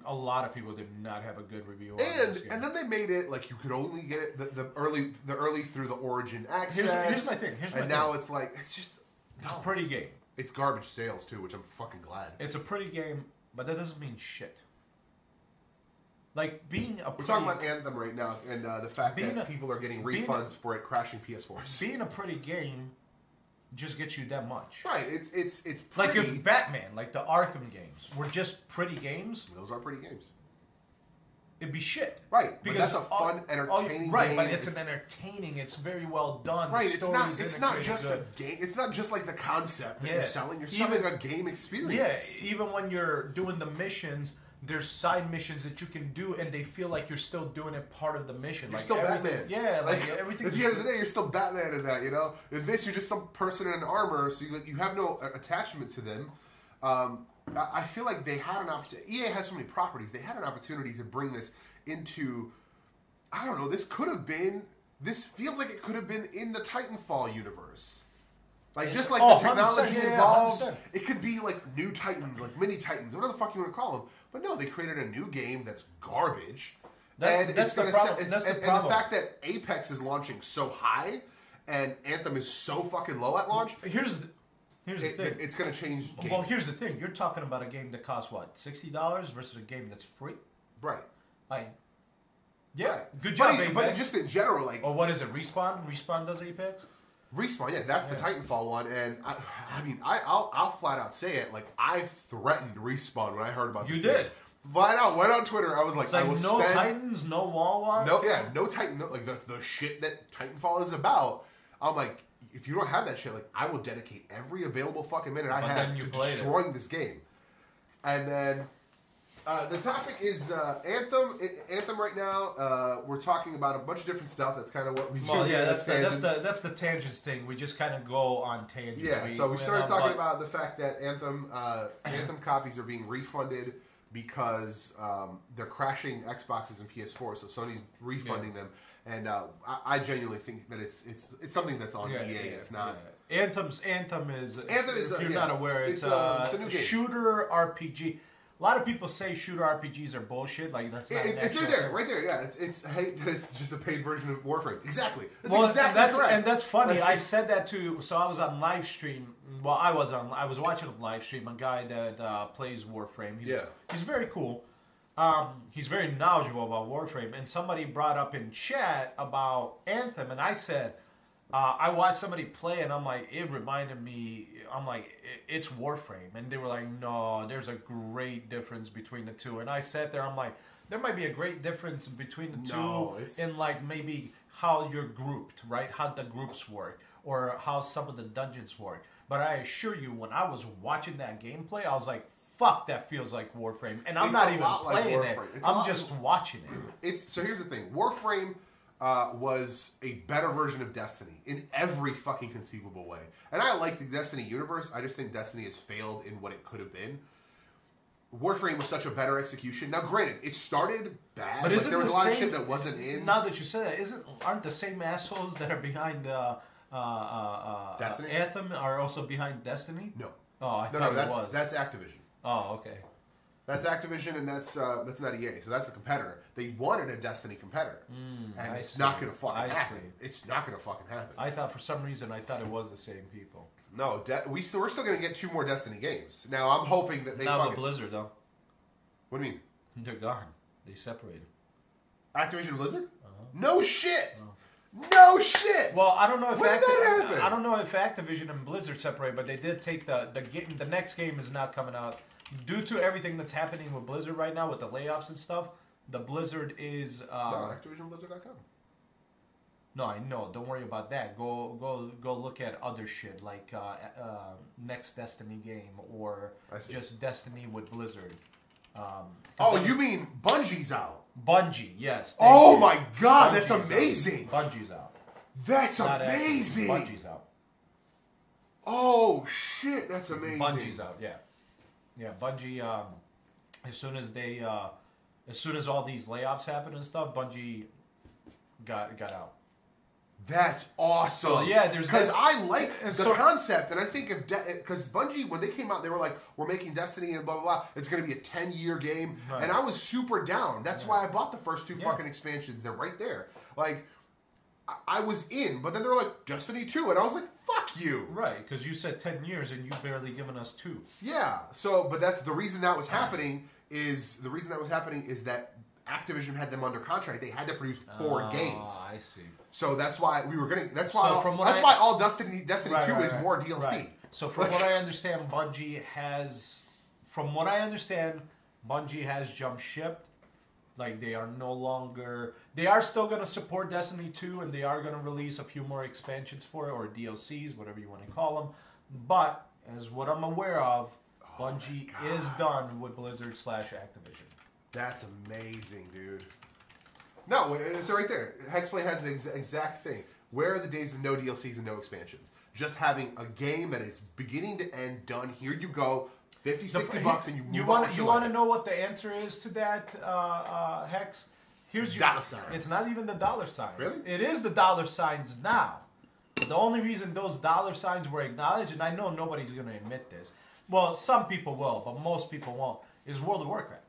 A lot of people did not have a good review on this game. And then they made it like you could only get it the early through the Origin access. Here's my thing. And now it's like, it's just... It's a pretty game. It's garbage sales, too, which I'm fucking glad. It's a pretty game, but that doesn't mean shit. Like, being a We're talking about Anthem right now, and the fact that people are getting refunds for it crashing PS4s. Being a pretty game just gets you that much. Right, it's pretty. Like if Batman, like the Arkham games, were just pretty games. Those are pretty games. It'd be shit. Right, because that's a fun, entertaining game. Right, but it's an entertaining, it's very well done. Right, it's not just a game. It's not just like the concept that you're selling. You're selling a game experience. Yeah, even when you're doing the missions, there's side missions that you can do, and they feel like you're still doing it part of the mission. You're still Batman. Yeah, like everything. At the end of the day, you're still Batman in that, you know? In this, you're just some person in armor, so you have no attachment to them. I feel like they had an opportunity. EA has so many properties. They had an opportunity to bring this into, I don't know, this feels like it could have been in the Titanfall universe. Like, just like the technology involved, it could be like new Titans, like mini Titans, whatever the fuck you want to call them. But no, they created a new game that's garbage. That's the problem. And the fact that Apex is launching so high and Anthem is so fucking low at launch. Here's the thing. It's going to change games. Well, here's the thing. You're talking about a game that costs, what, $60 versus a game that's free? Right. Good job, Apex. But just in general, like... Or what is it, Respawn? Respawn does Apex? Respawn, yeah, that's the Titanfall one, and I mean, I'll flat out say it. Like, I threatened Respawn when I heard about this. You did. Flat out went on Twitter. I was like, I will no Titans, no wall walk. No Titan. Like the shit that Titanfall is about. I'm like, if you don't have that shit, like, I will dedicate every available fucking minute I have to destroying this game. And then the topic is Anthem. Anthem right now. We're talking about a bunch of different stuff. That's kind of what we do. Well, yeah, that's the tangents thing. We just kind of go on tangents. Yeah. So we started talking about the fact that Anthem copies are being refunded because they're crashing Xboxes and PS4. So Sony's refunding them, and I genuinely think that it's something that's on EA. It's not. Anthem is. If you're not aware, it's a new game. Shooter RPG. A lot of people say shooter RPGs are bullshit. Like that's not it's right there. Yeah, it's just a paid version of Warframe. Exactly. That's correct. And that's funny. I said that too. So I was on live stream. Well, I was watching a live stream. A guy that plays Warframe. He's very cool. He's very knowledgeable about Warframe. And somebody brought up in chat about Anthem, and I said, I watched somebody play, and I'm like, it reminded me. I'm like, it's Warframe, and they were like, no, there's a great difference between the two. And I sat there, I'm like, there might be a great difference between the two in like maybe how you're grouped, right? How the groups work, or how some of the dungeons work. But I assure you, when I was watching that gameplay, I was like, fuck, that feels like Warframe, and I'm not even playing it. I'm just watching it. So here's the thing, Warframe was a better version of Destiny in every fucking conceivable way. And I like the Destiny universe. I just think Destiny has failed in what it could have been. Warframe was such a better execution. Now, granted, it started bad, but there was a lot of shit that wasn't in. Now that you say that, aren't the same assholes that are behind Destiny? Anthem are also behind Destiny? No. Oh, I thought it was. That's Activision. Oh, okay. That's Activision, and that's not EA. So that's the competitor. They wanted a Destiny competitor, and it's not going to fucking happen. It's not going to fucking happen. I thought for some reason it was the same people. No, we're still going to get 2 more Destiny games. Now I'm hoping that they. Not with Blizzard though. What do you mean? They're gone. They separated. Activision and Blizzard? No shit. Oh. No shit. Well, I don't know if I don't know if Activision and Blizzard separate, but they did take the the next game is not coming out. Due to everything that's happening with Blizzard right now, with the layoffs and stuff, The Blizzard is... no, ActivisionBlizzard.com. No, I know. Don't worry about that. Go look at other shit like next Destiny game or just Destiny with Blizzard. You mean Bungie's out? Bungie, yes. Oh my God, that's amazing. Bungie's out. That's amazing. Bungie's out. Oh shit, that's amazing. Bungie's out. Yeah, yeah. Bungie. As soon as all these layoffs happened and stuff, Bungie got out. That's awesome. So, yeah, because I like the concept, and I think of because Bungie, when they came out, they were like, "We're making Destiny and blah blah blah. It's going to be a 10-year game," and I was super down. That's why I bought the first 2 fucking expansions. They're right there. Like, I was in, but then they're like Destiny 2, and I was like, "Fuck you!" Right? Because you said 10 years, and you've barely given us 2. Yeah. So, but that's the reason that was happening. Is that Activision had them under contract. They had to produce 4 games. I see. So that's why we were getting. That's why. Why all Destiny 2 is more DLC. Right. So from what I understand, Bungie has. From what I understand, Bungie has jumped ship. Like they are no longer. They are still going to support Destiny 2, and they are going to release a few more expansions for it or DLCs, whatever you want to call them. But as what I'm aware of, Bungie is done with Blizzard / Activision. That's amazing, dude. No, it's right there. Hexblade has an exact thing. Where are the days of no DLCs and no expansions? Just having a game that is beginning to end, done. Here you go, $50-$60 and you move on. You want to know what the answer is to that, Hex? Here's dollar signs. It's not even the dollar signs. Really? It is the dollar signs now. But the only reason those dollar signs were acknowledged, and I know nobody's going to admit this. Well, some people will, but most people won't, is World of Warcraft.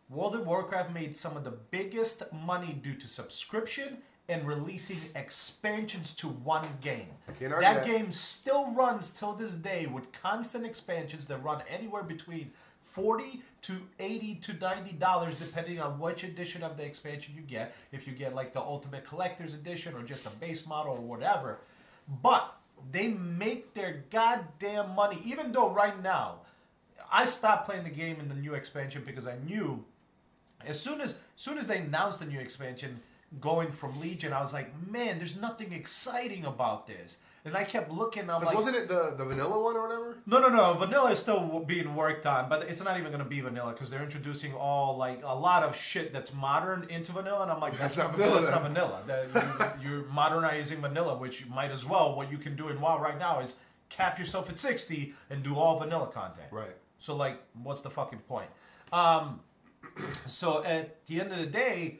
World of Warcraft made some of the biggest money due to subscription and releasing expansions to one game. That game still runs till this day with constant expansions that run anywhere between $40 to $80 to $90 depending on which edition of the expansion you get. If you get like the Ultimate Collector's Edition or just a base model or whatever. But they make their goddamn money, even though right now I stopped playing the game in the new expansion because I knew as soon as they announced the new expansion going from Legion, I was like, man, there's nothing exciting about this. And I kept looking. I'm like, wasn't it the vanilla one or whatever? No. Vanilla is still being worked on, but it's not even going to be vanilla because they're introducing all like a lot of shit that's modern into vanilla, and I'm like, that's not vanilla. That's not vanilla. You're modernizing vanilla, which might as well. What you can do in WoW right now is cap yourself at 60 and do all vanilla content. Right. So like, what's the fucking point? So at the end of the day,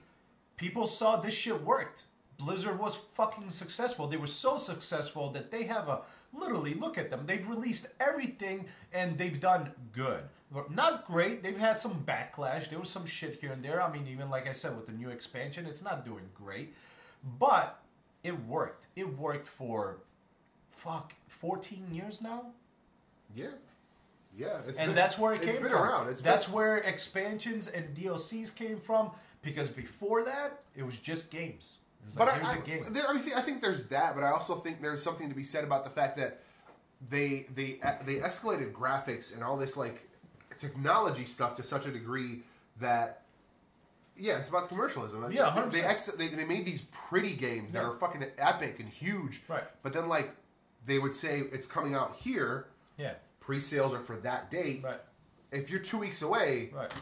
people saw this shit worked. Blizzard was fucking successful. They were so successful that they have literally, look at them. They've released everything and they've done good. Not great. They've had some backlash. There was some shit here and there. I mean, even like I said, with the new expansion, it's not doing great. But it worked. It worked for, 14 years now? Yeah. Yeah. That's where it came from. It's been around. That's where expansions and DLCs came from. Because before that, it was just games. But I think there's that, but I also think there's something to be said about the fact that they escalated graphics and all this like technology stuff to such a degree that it's about commercialism. Yeah, 100%. They made these pretty games that are fucking epic and huge. Right. But then like they would say it's coming out here. Yeah. Pre-sales are for that date. Right. If you're 2 weeks away, right,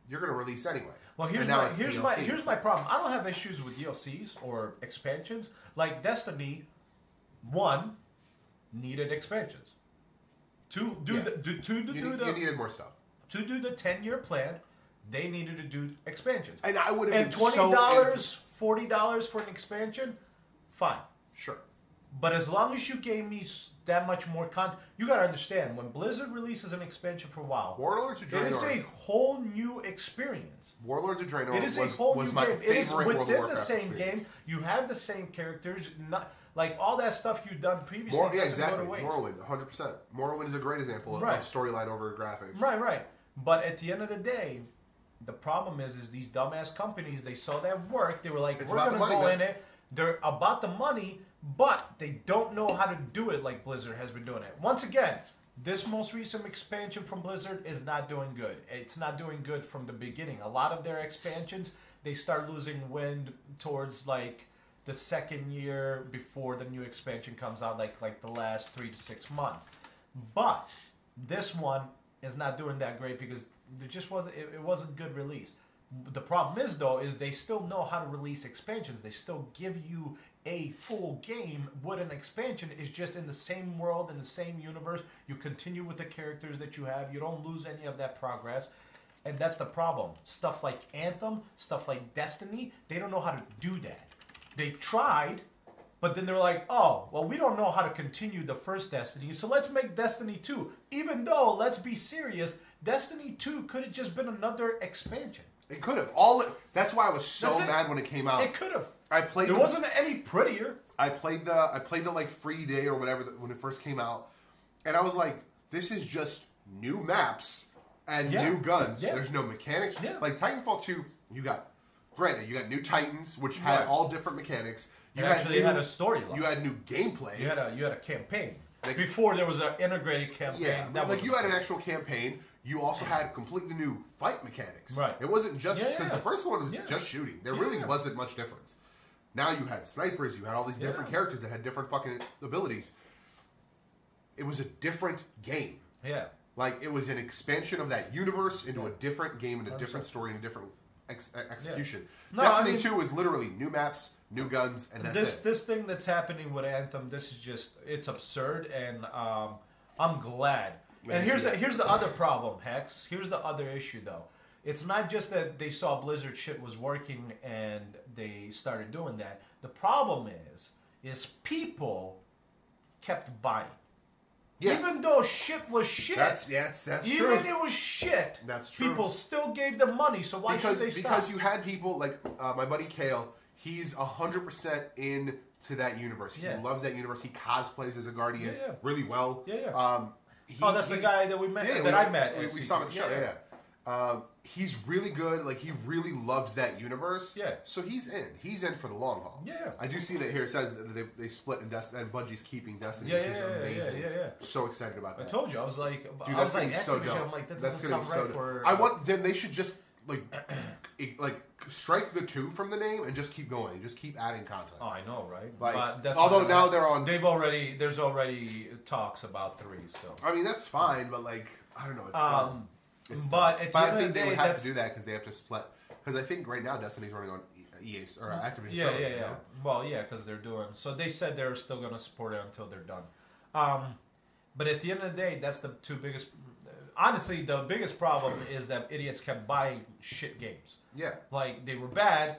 you're going to release anyway. Well, here's my problem. I don't have issues with DLCs or expansions. Like Destiny 1 needed expansions. You needed more stuff. To do the 10-year plan, they needed to do expansions. And I would have been $20, $40 for an expansion, fine. Sure. But as long as you gave me that much more content, you got to understand, when Blizzard releases an expansion for WoW, Warlords of Draenor, it is a whole new experience. Warlords of Draenor it is a whole new my game. favorite it is within World of Warcraft the same experience. Game. You have the same characters. Not like all that stuff you've done previously. Exactly. Go to waste. Morrowind, 100%. Morrowind is a great example of storyline over graphics. Right. But at the end of the day, the problem is these dumbass companies, they saw that work. They were like, we're going to go in it. They're about the money, but they don't know how to do it like Blizzard has been doing it. Once again, this most recent expansion from Blizzard is not doing good. It's not doing good from the beginning. A lot of their expansions, they start losing wind towards like the second year before the new expansion comes out, like the last 3 to 6 months. But this one is not doing that great because it just wasn't. It wasn't a good release. The problem is though, is they still know how to release expansions. They still give you a full game with an expansion. It's just in the same world, in the same universe. You continue with the characters that you have. You don't lose any of that progress. And that's the problem. Stuff like Anthem, stuff like Destiny, they don't know how to do that. They tried, but then they're like, oh, well, we don't know how to continue the first Destiny, so let's make Destiny 2. Even though, let's be serious, Destiny 2 could have just been another expansion. It could have. That's why I was so mad when it came out. It could have. It wasn't any prettier. I played the like free day or whatever when it first came out, and I was like, this is just new maps and new guns. Yeah. There's no mechanics. Yeah. Like Titanfall 2, you got new Titans, which had all different mechanics. You had a storyline. You had new gameplay. You had a campaign. Like, before there was an integrated campaign. Yeah, like you had an actual campaign. You also had completely new fight mechanics. Right. It wasn't just because the first one was just shooting. There really wasn't much difference. Now you had snipers. You had all these different characters that had different fucking abilities. It was a different game. Yeah. Like it was an expansion of that universe into a different game and a different story and a different execution. Yeah. Destiny 2 is literally new maps, new guns, and that's it. This thing that's happening with Anthem, this is just, it's absurd, and I'm glad. And here's the other problem, Hex. Here's the other issue, though. It's not just that they saw Blizzard shit was working and they started doing that. The problem is people kept buying. Yeah. Even though shit was shit. That's true. Even it was shit. That's true. People still gave them money, so why should they stop? Because you had people like my buddy Kale. He's 100% into that universe. He loves that universe. He cosplays as a Guardian really well. Yeah. That's the guy that we met. I met. We saw him at the show. Yeah. He's really good. Like he really loves that universe. Yeah. So he's in. He's in for the long haul. Yeah. I do see that here. It says that they split and Bungie's keeping Destiny, which is amazing. Yeah. So excited about that. I told you. I was like, dude, that's gonna be so dope. I'm like, that doesn't sound right for. I want them. They should just like strike the 2 from the name and just keep going. Just keep adding content. Oh, I know, right? Like, although now they're on. There's already talks about 3. So I mean that's fine, but like I don't know. It's dumb. But I think they would have to do that because they have to split. Because I think right now Destiny's running on EA or Activision. Yeah. Well, yeah, because they're doing. So they said they're still going to support it until they're done. But at the end of the day, that's the 2 biggest. Honestly, the biggest problem is that idiots kept buying shit games. Yeah. Like they were bad,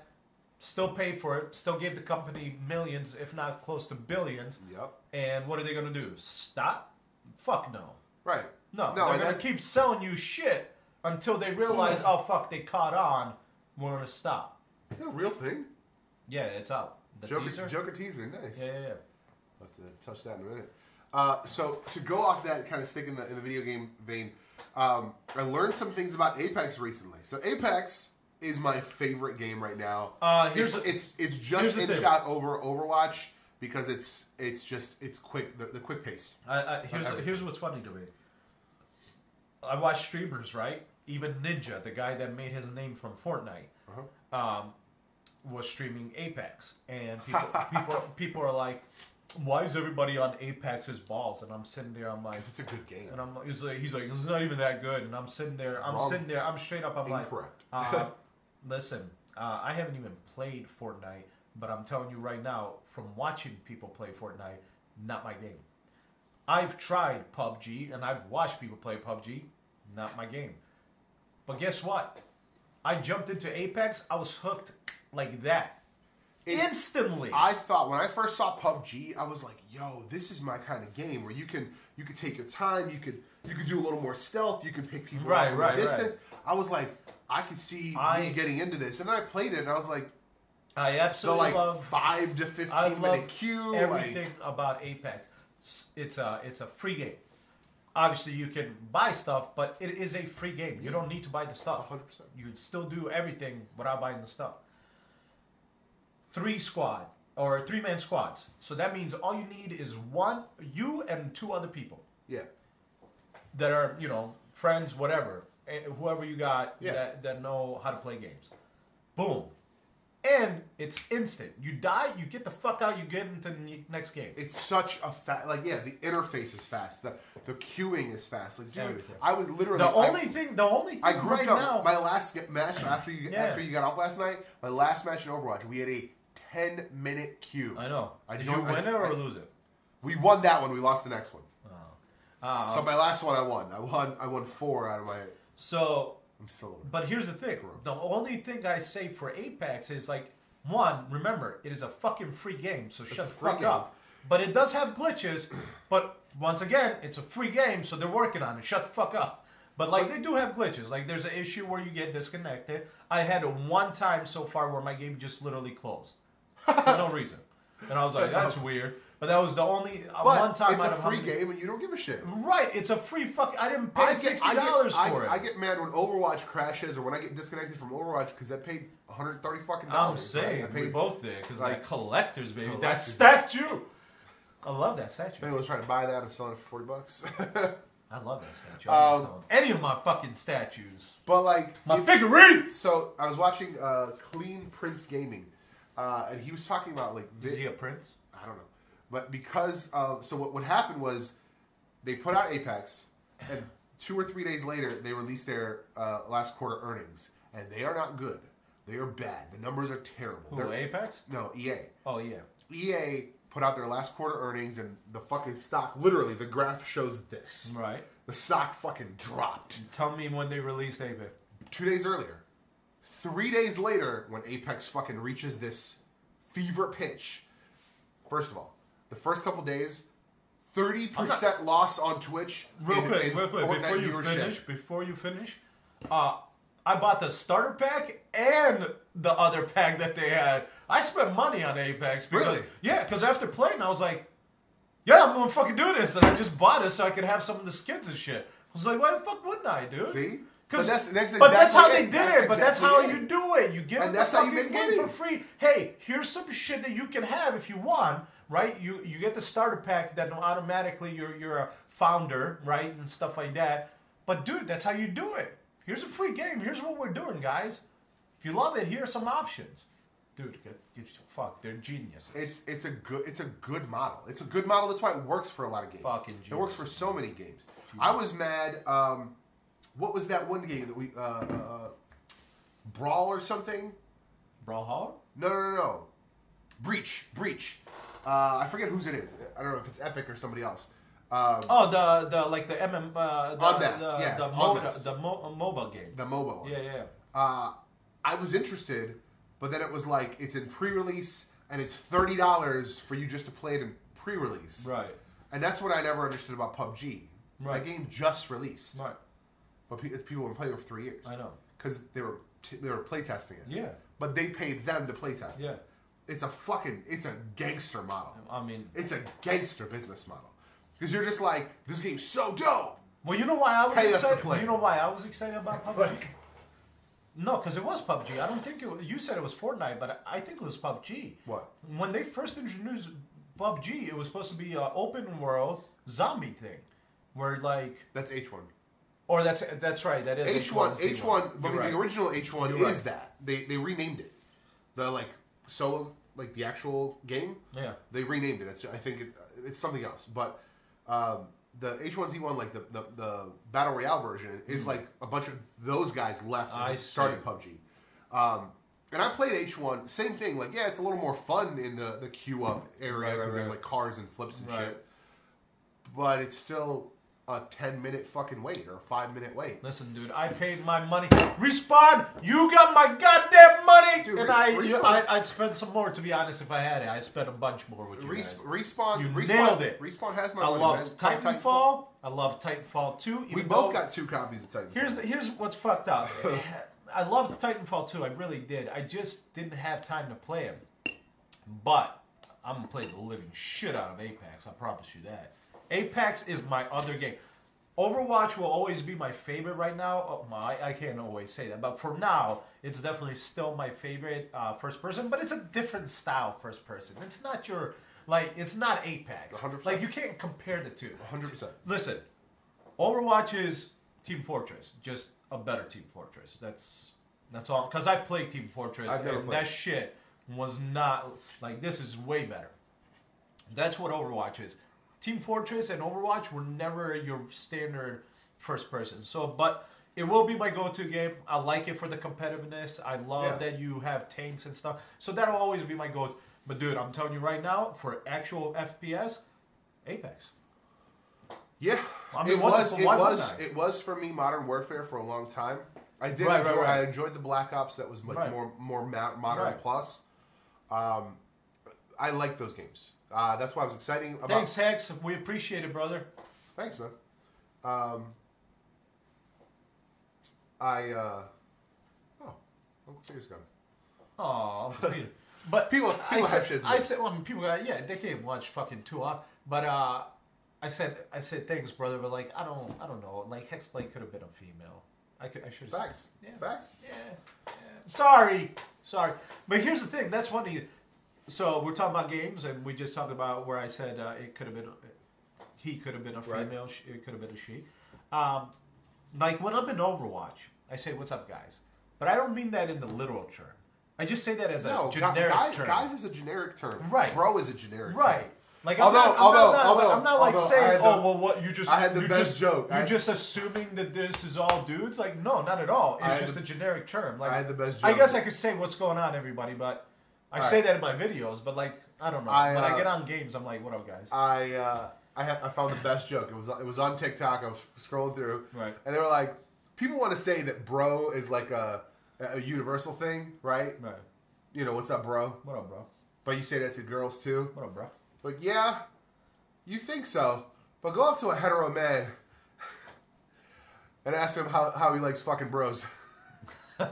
still paid for it, still gave the company millions, if not close to billions. Yep. And what are they going to do? Stop? Fuck no. Right. No, they're going to keep selling you shit until they realize, oh, fuck, they caught on. We're going to stop. Is that a real thing? Yeah, it's out. The teaser? Joker teaser, nice. Yeah. I'll have to touch that in a minute. So, to go off that, kind of stick in the video game vein, I learned some things about Apex recently. So, Apex is my favorite game right now. It's just inched out over Overwatch because it's quick, the quick pace. Here's what's funny to me. I watch streamers, right? Even Ninja, the guy that made his name from Fortnite, was streaming Apex, and people are like, "Why is everybody on Apex's balls?" And I'm sitting there, I'm like, "It's a good game." And he's like, "It's not even that good." And I'm sitting there, I'm straight up, I'm incorrect. Like, listen, I haven't even played Fortnite, but I'm telling you right now, from watching people play Fortnite, not my game. I've tried PUBG, and I've watched people play PUBG, not my game. But guess what? I jumped into Apex, I was hooked like that. Instantly. I thought, when I first saw PUBG, I was like, yo, this is my kind of game, where you could take your time, you could do a little more stealth, you can pick people off from a distance. I was like, I could see me getting into this. And then I played it, and I was like, I absolutely love 5 to 15 minute queue. Everything about Apex. It's a free game. Obviously, you can buy stuff, but it is a free game. You don't need to buy the stuff. 100%. You can still do everything without buying the stuff. 3-man squads. So that means all you need is you and 2 other people. Yeah. That are, friends, whatever. Whoever you got that know how to play games. boom. And it's instant. You die, you get the fuck out, you get into the next game. It's such a the interface is fast. The queuing is fast. Like, dude, Everything. I was literally the only thing I grouped right up now. my last match after you got off last night. My last match in Overwatch, we had a 10-minute queue. I know. Did you win it or lose it? We won that one. We lost the next one. Oh. So my last one, I won. I won 4 out of my. So. I'm still. But here's the thing. The only thing I say for Apex is like, one, remember, it is a fucking free game, so shut the fuck up. But it does have glitches. But once again, it's a free game, so they're working on it. Shut the fuck up. But like, they do have glitches. Like, there's an issue where you get disconnected. I had one time so far where my game just literally closed for no reason, and I was like, that's weird. But that was the only one time. It's a free game, and you don't give a shit. Right? It's a free fuck. I didn't pay $60 for it. I get mad when Overwatch crashes, or when I get disconnected from Overwatch because I paid $130 fucking dollars. I'm saying we both did because like collectors, baby. That statue. I love that statue. If anyone's trying to buy that, I'm selling it for $40. I love that statue. I'm not selling any of my fucking statues. But like my figurines. So I was watching Clean Prince Gaming, and he was talking about like. Is he a prince? I don't know. But because of, so what happened was they put out Apex, and 2 or 3 days later they released their last quarter earnings, and they are not good. They are bad. The numbers are terrible. Who, Apex? No, EA. Oh, yeah. EA put out their last quarter earnings, and the fucking stock, literally, the graph shows this. Right. The stock fucking dropped. Tell me when they released Apex. 2 days earlier. 3 days later, when Apex fucking reaches this fever pitch, first of all, the first couple days, 30% loss on Twitch. Real quick, before you finish, I bought the starter pack and the other pack that they had. I spent money on Apex. Because, really? Yeah, because after playing, I was like, yeah, I'm going to fucking do this. And I just bought it so I could have some of the skins and shit. I was like, why the fuck wouldn't I, dude? See? But that's how they did it. But that's how you do it. You give them the fucking game for free. Hey, here's some shit that you can have if you want. Right, you get the starter pack that automatically you're a founder, right, and stuff like that. But dude, that's how you do it. Here's a free game. Here's what we're doing, guys. If you love it, here are some options. Dude, fuck, they're geniuses. It's a good model. It's a good model. That's why it works for a lot of games. Fucking genius. It works for so many games. I was mad. What was that one game that we Brawl or something? Brawlhalla? No. Breach. I forget whose it is. I don't know if it's Epic or somebody else. The MM the mobile game. The mobile one. Yeah. I was interested, but then it was like it's in pre-release and it's $30 for you just to play it in pre-release. Right. And that's what I never understood about PUBG. Right. That game just released. Right. But people have been playing it for 3 years. I know. Because they were playtesting it. Yeah. But they paid them to playtest it. Yeah. It's a gangster model. I mean, it's a gangster business model. Because you're just like, this game's so dope. Well, you know why I was excited? You know why I was excited about PUBG? No, because it was PUBG. I don't think you said it was Fortnite, but I think it was PUBG. What? When they first introduced PUBG, it was supposed to be an open world zombie thing, where like that's H1. Or that's right. That is H1. But the original H1 is that they renamed it. The like solo, like the actual game. Yeah. They renamed it. I think it's something else. But the H1Z1, like the battle royale version, is like a bunch of those guys left and started PUBG. And I played H1. Same thing. Like, yeah, it's a little more fun in the queue up area because they have like cars and flips and shit. But it's still a 10-minute fucking wait or a 5-minute wait. Listen, dude, I paid my money. Respawn, you got my goddamn money, dude, and I'd spend some more. To be honest, if I had it, I'd spend a bunch more with you guys. Respawn nailed it. Respawn has my money. I love Titanfall. I love Titanfall 2. We both got 2 copies of Titanfall. Here's what's fucked up. I loved Titanfall 2. I really did. I just didn't have time to play him. But I'm gonna play the living shit out of Apex. I promise you that. Apex is my other game. Overwatch will always be my favorite right now. Oh, I can't always say that, but for now, it's definitely still my favorite first person. But it's a different style first person. It's not it's not Apex. 100%. Like, you can't compare the two. 100%. Listen, Overwatch is Team Fortress, just a better Team Fortress. That's That's all. Because I played Team Fortress, and that shit was not like this. Is way better. That's what Overwatch is. Team Fortress and Overwatch were never your standard first person. So, but it will be my go-to game. I like it for the competitiveness. I love that you have tanks and stuff. So that'll always be my go-to. But dude, I'm telling you right now, for actual FPS, Apex. Yeah, I mean, it was for me Modern Warfare for a long time. I did I enjoyed the Black Ops that was much more modern plus. I like those games. That's why I was excited about. Thanks, Hex. We appreciate it, brother. Thanks, man. Uncle Peter's gone. Oh, Uncle Peter. But people have shit. I said, well, people got they can't watch fucking 2 up. But I said thanks, brother. But like, I don't know. Like Hexblade could have been a female. I should have. Facts. Yeah. Facts. Yeah. Sorry. But here's the thing. That's funny. So we're talking about games, and we just talked about where I said it could have been, he could have been a female, it could have been a she. Like when I'm in Overwatch, I say, "What's up, guys?" But I don't mean that in the literal term. I just say that as a generic term. Guys is a generic term. Right. Bro is a generic term. Right. Like I'm not like saying, what you just. I had the best joke. You're just assuming that this is all dudes. Like, no, not at all. It's just a generic term. Like, I had the best joke. I guess I could say what's going on, everybody, but. I say that in my videos, but like I don't know. When I get on games, I'm like, "What up, guys?" I found the best joke. It was on TikTok. I was scrolling through, and they were like, "People want to say that bro is like a universal thing, right? Right. You know, what's up, bro? What up, bro? But you say that to girls too. What up, bro? But yeah, you think so. But go up to a hetero man and ask him how he likes fucking bros." And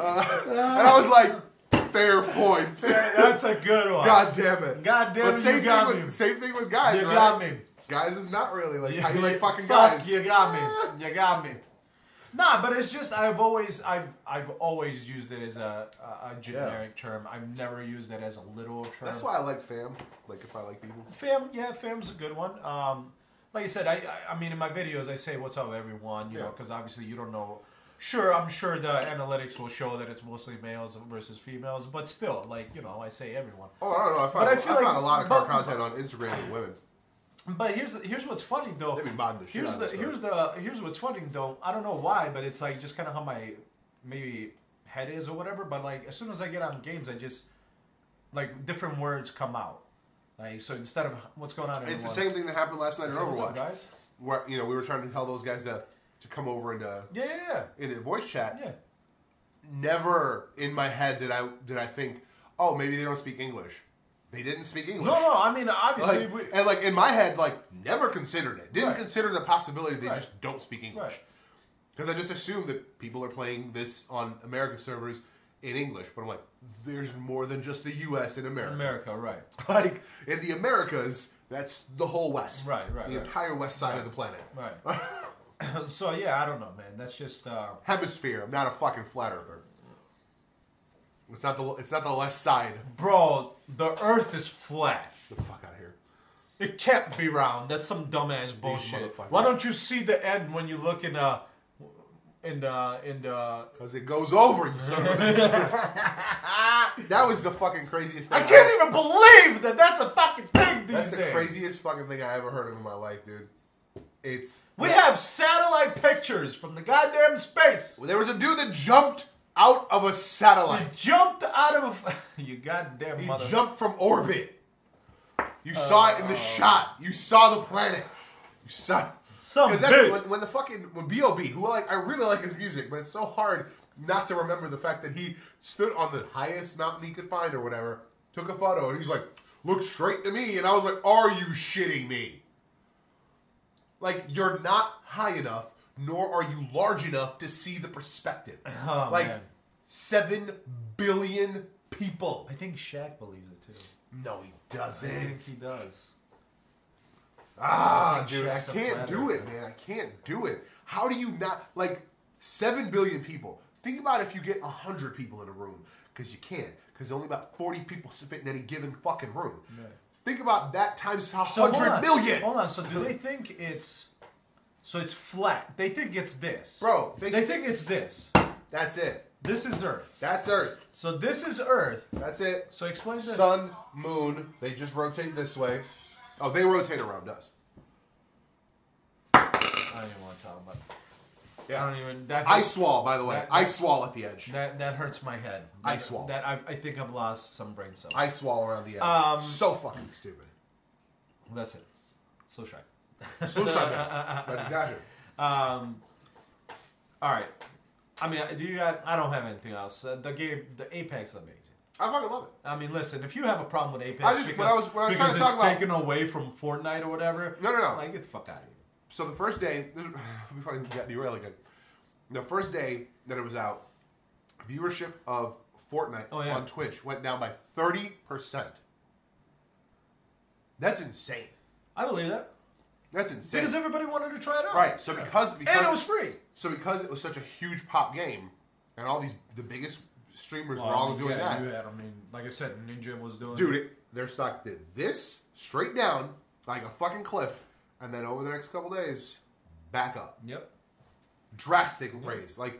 I was like, fair point. That's a good one. God damn it. God damn it, you got me. Same thing with guys, right? You got me. Guys is not really like how you like fucking guys. You got me. You got me. Nah, but it's just I've always used it as a generic term. I've never used it as a literal term. That's why I like fam. Like if I like people. Fam's a good one. Like I said, I mean, in my videos, I say, "What's up, everyone?" You know, because obviously you don't know. Sure, I'm sure the analytics will show that it's mostly males versus females, but still, like, you know, I say everyone. Oh, I don't know. I found a lot of car content on Instagram with women. But here's what's funny though. They be modding the shit here's what's funny though. I don't know why, but it's like just kind of how my maybe head is or whatever. But like as soon as I get on games, I just like different words come out. Like, so instead of what's going on, it's the same thing that happened last night in Overwatch, what's up, guys? Where we were trying to tell those guys to come over and in a voice chat. Yeah. Never in my head did I think, oh, maybe they don't speak English. They didn't speak English. No. I mean, obviously, and like in my head, like never considered it. Didn't consider the possibility they just don't speak English. Because I just assumed that people are playing this on American servers in English. But I'm like, there's more than just the U.S. in America. Right. Like, in the Americas, that's the whole West. Right. The entire west side of the planet. Right. So, yeah, I don't know, man. That's just... Hemisphere. I'm not a fucking flat earther. It's not the left side. Bro, the earth is flat. Get the fuck out of here. It can't be round. That's some dumbass bullshit. Why don't you see the end when you look in the... Because it goes over, you son of a bitch. That was the fucking craziest thing. I can't even believe that's a fucking thing these days. That's the craziest fucking thing I ever heard of in my life, dude. We have satellite pictures from the goddamn space. There was a dude that jumped out of a satellite. He jumped out of you goddamn mother. He jumped from orbit. You saw it in the shot. You saw the planet. You saw... Because that's when B.O.B., who I really like his music, but it's so hard not to remember the fact that he stood on the highest mountain he could find or whatever, took a photo, and he's like, look straight to me, and I was like, are you shitting me? Like, you're not high enough, nor are you large enough to see the perspective. Oh, man. 7 billion people. I think Shaq believes it too. No, he doesn't. I think he does. Dude, I can't do it, man. I can't do it. How do you not... 7 billion people. Think about if you get 100 people in a room. Because you can't. Because only about 40 people fit in any given fucking room. Right. Think about that times 100 million. Hold on. So do they think it's... So it's flat. They think it's this. Bro. They think it's this. That's it. This is Earth. That's Earth. So this is Earth. That's it. So explain this. Sun, moon, they just rotate this way. Oh, they rotate around us. I don't even want to talk about it. Yeah. I don't even... Ice wall, by the way. Ice wall at the edge. That hurts my head. Ice wall. I think I've lost some brain cells. Ice wall around the edge. So fucking stupid. Listen. So shy. So shy, man. Gotcha. All right. I mean, I don't have anything else. The game, the Apex is amazing. I fucking love it. I mean, listen, if you have a problem with Apex when I was trying to talk it's about, taken away from Fortnite or whatever, no. Like, get the fuck out of here. So the first day, we fucking got derailed again. The first day that it was out, viewership of Fortnite on Twitch went down by 30%. That's insane. I believe that. That's insane. Because everybody wanted to try it out. Right. So because and it was free. So because it was such a huge pop game, and all the biggest streamers were all doing that. I mean, like I said, Ninja was doing. Dude, their stock did this straight down like a fucking cliff, and then over the next couple days, back up. Yep. Drastic raise. Like,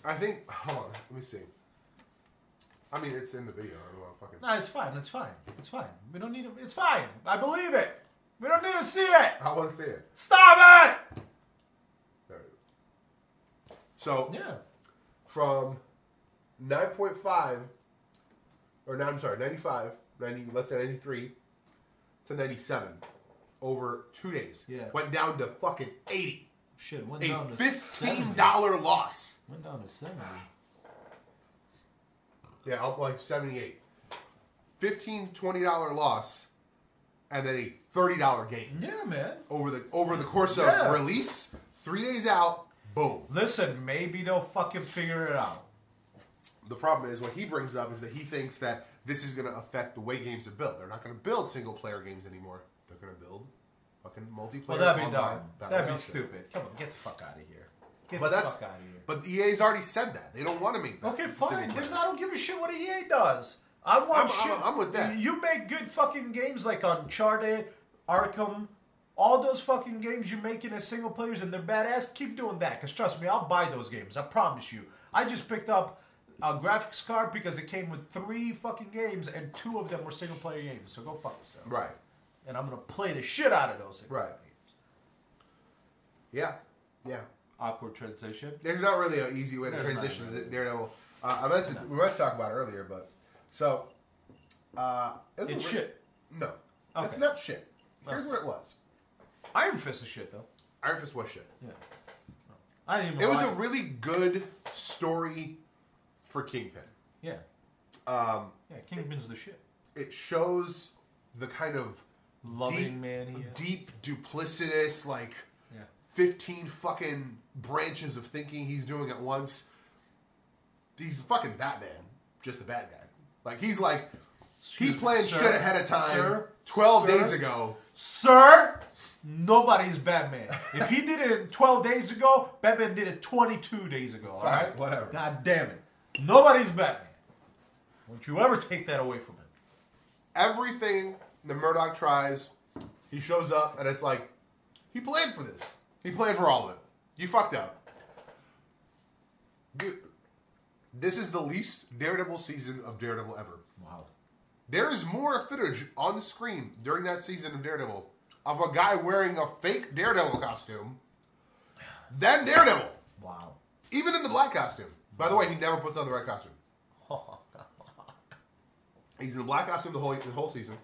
I think. Hold on. Let me see. I mean, it's in the video. I don't know. Fucking. No, it's fine. It's fine. It's fine. We don't need it. It's fine. I believe it. We don't need to see it. I want to see it. Stop it. There it is. So yeah, from 9.5, or no, I'm sorry, 95, 90. Let's say 93 to 97 over 2 days. Yeah, went down to fucking 80. Shit, went down to $15 loss. Went down to 70. Yeah, up like 78. $15-$20 loss, and then a $30 gain. Yeah, man. Over the course of release, 3 days out, boom. Listen, maybe they'll fucking figure it out. The problem is what he brings up is that he thinks that this is going to affect the way games are built. They're not going to build single player games anymore. They're going to build fucking multiplayer. Well, that'd be dumb. That'd be stupid. Come on, get the fuck out of here. Get the fuck out of here. But EA's already said that. They don't want to make that. Okay, fine. Then I don't give a shit what EA does. I'm with that. You make good fucking games like Uncharted, Arkham, all those fucking games you make in a single players and they're badass. Keep doing that, because trust me, I'll buy those games. I promise you. I just picked up a graphics card because it came with 3 fucking games and 2 of them were single player games. So go fuck yourself. Right. And I'm gonna play the shit out of those single player games. Yeah. Yeah. Awkward transition. There's not really an easy way to transition to Daredevil. We meant to talk about it earlier, but so it's shit. No, it's not shit. Here's what it was. Iron Fist is shit though. Iron Fist was shit. Yeah. I didn't even. It was a really good story for Kingpin. Yeah. Kingpin's the shit. It shows the kind of loving man he is. Deep, duplicitous, like 15 fucking branches of thinking he's doing at once. He's fucking Batman, just a bad guy. Like, he's like, he planned shit ahead of time 12 days ago. Sir, nobody's Batman. If he did it 12 days ago, Batman did it 22 days ago. All right? Whatever. God damn it. Nobody's Batman. Don't you ever take that away from him. Everything the Murdoch tries, he shows up, and it's like, he planned for this. He planned for all of it. You fucked up. This is the least Daredevil season of Daredevil ever. Wow. There is more footage on the screen during that season of Daredevil of a guy wearing a fake Daredevil costume than Daredevil. Wow. Even in the black costume. By the way, he never puts on the red costume. He's in a black costume the whole season.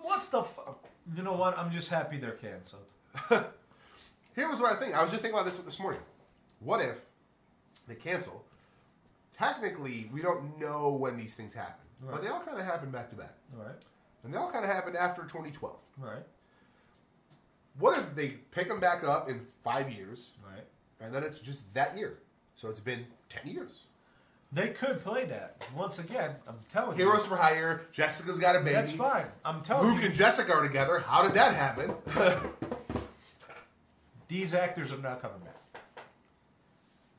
What's the fuck? You know what? I'm just happy they're canceled. Here was what I think. I was just thinking about this morning. What if they cancel? Technically, we don't know when these things happen. Right. But they all kind of happen back to back. Right. And they all kind of happened after 2012. Right. What if they pick them back up in 5 years? Right. And then it's just that year. So it's been 10 years. They could play that. Once again, I'm telling you. Heroes for Hire. Jessica's got a baby. That's fine. I'm telling you. Luke and Jessica are together. How did that happen? These actors are not coming back.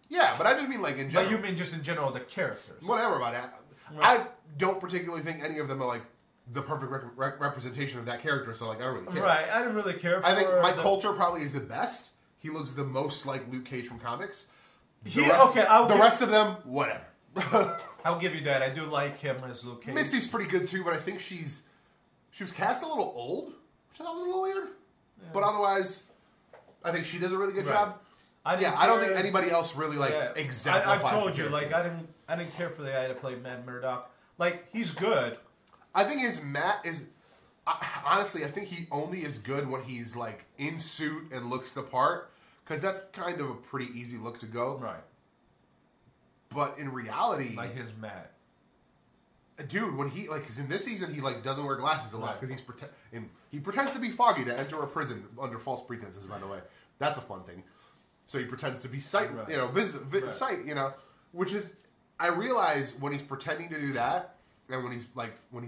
Yeah, but I just mean like in general. But you mean just in general the characters. Whatever about that. Right. I don't particularly think any of them are like the perfect representation of that character. So like, I don't really care. Right, I didn't really care. I think Mike Coulter probably is the best. He looks the most like Luke Cage from comics. The rest of them, whatever. I'll give you that. I do like him as Luke Cage. Misty's pretty good too, but I think she was cast a little old, which I thought was a little weird. Yeah. But otherwise, I think she does a really good job. I don't think anybody else really exemplifies. I've told you, like I didn't care for the guy to play Matt Murdock. Like he's good. I think his Matt is honestly. I think he only is good when he's like in suit and looks the part, because that's kind of a pretty easy look to go. Right. But in reality, like his Matt, dude, when he because in this season he doesn't wear glasses a lot because he pretends to be Foggy to enter a prison under false pretenses. By the way, that's a fun thing. So he pretends to be sight, sight, which is I realize when he's pretending to do that, and when he's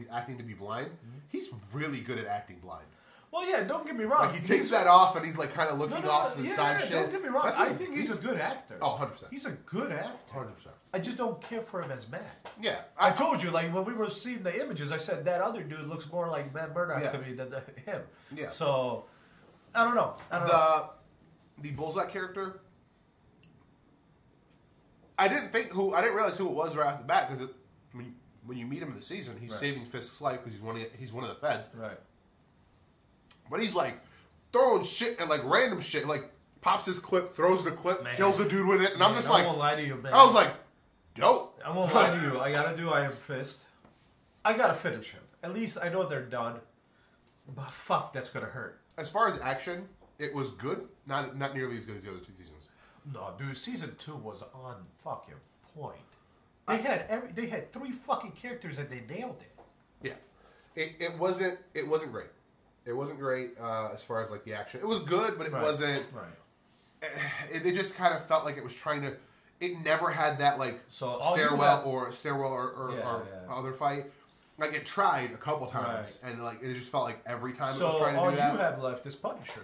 acting to be blind, he's really good at acting blind. Well, yeah, don't get me wrong. Like he takes that off and he's like kind of looking off to the side. Shit. Don't get me wrong. I think he's a good actor. Oh, 100%. He's a good actor. 100%. I just don't care for him as Matt. Yeah, I told you, like when we were seeing the images, I said that other dude looks more like Matt Murdock to me than him. Yeah. So I don't know. The Bullseye character, I didn't realize who it was right off the bat, because when you meet him in the season, he's saving Fisk's life because he's one of the feds. Right. But he's like throwing shit and like random shit, like pops his clip, throws the clip, kills a dude with it, and I'm just like, I won't lie to you, man. I was like, dope. I won't lie to you. I gotta do Iron Fist. I gotta finish him. At least I know they're done. But fuck, that's gonna hurt. As far as action, it was good. Not nearly as good as the other two seasons. No, dude, season 2 was on fucking point. They had 3 fucking characters and they nailed it. Yeah, it wasn't great. It wasn't great as far as like the action. It was good, but it wasn't. Right. It just kind of felt like it was trying to. It never had that like stairwell or other fight. Like it tried a couple times, and like it just felt like every time it was trying to do that. So all you have left is Punisher.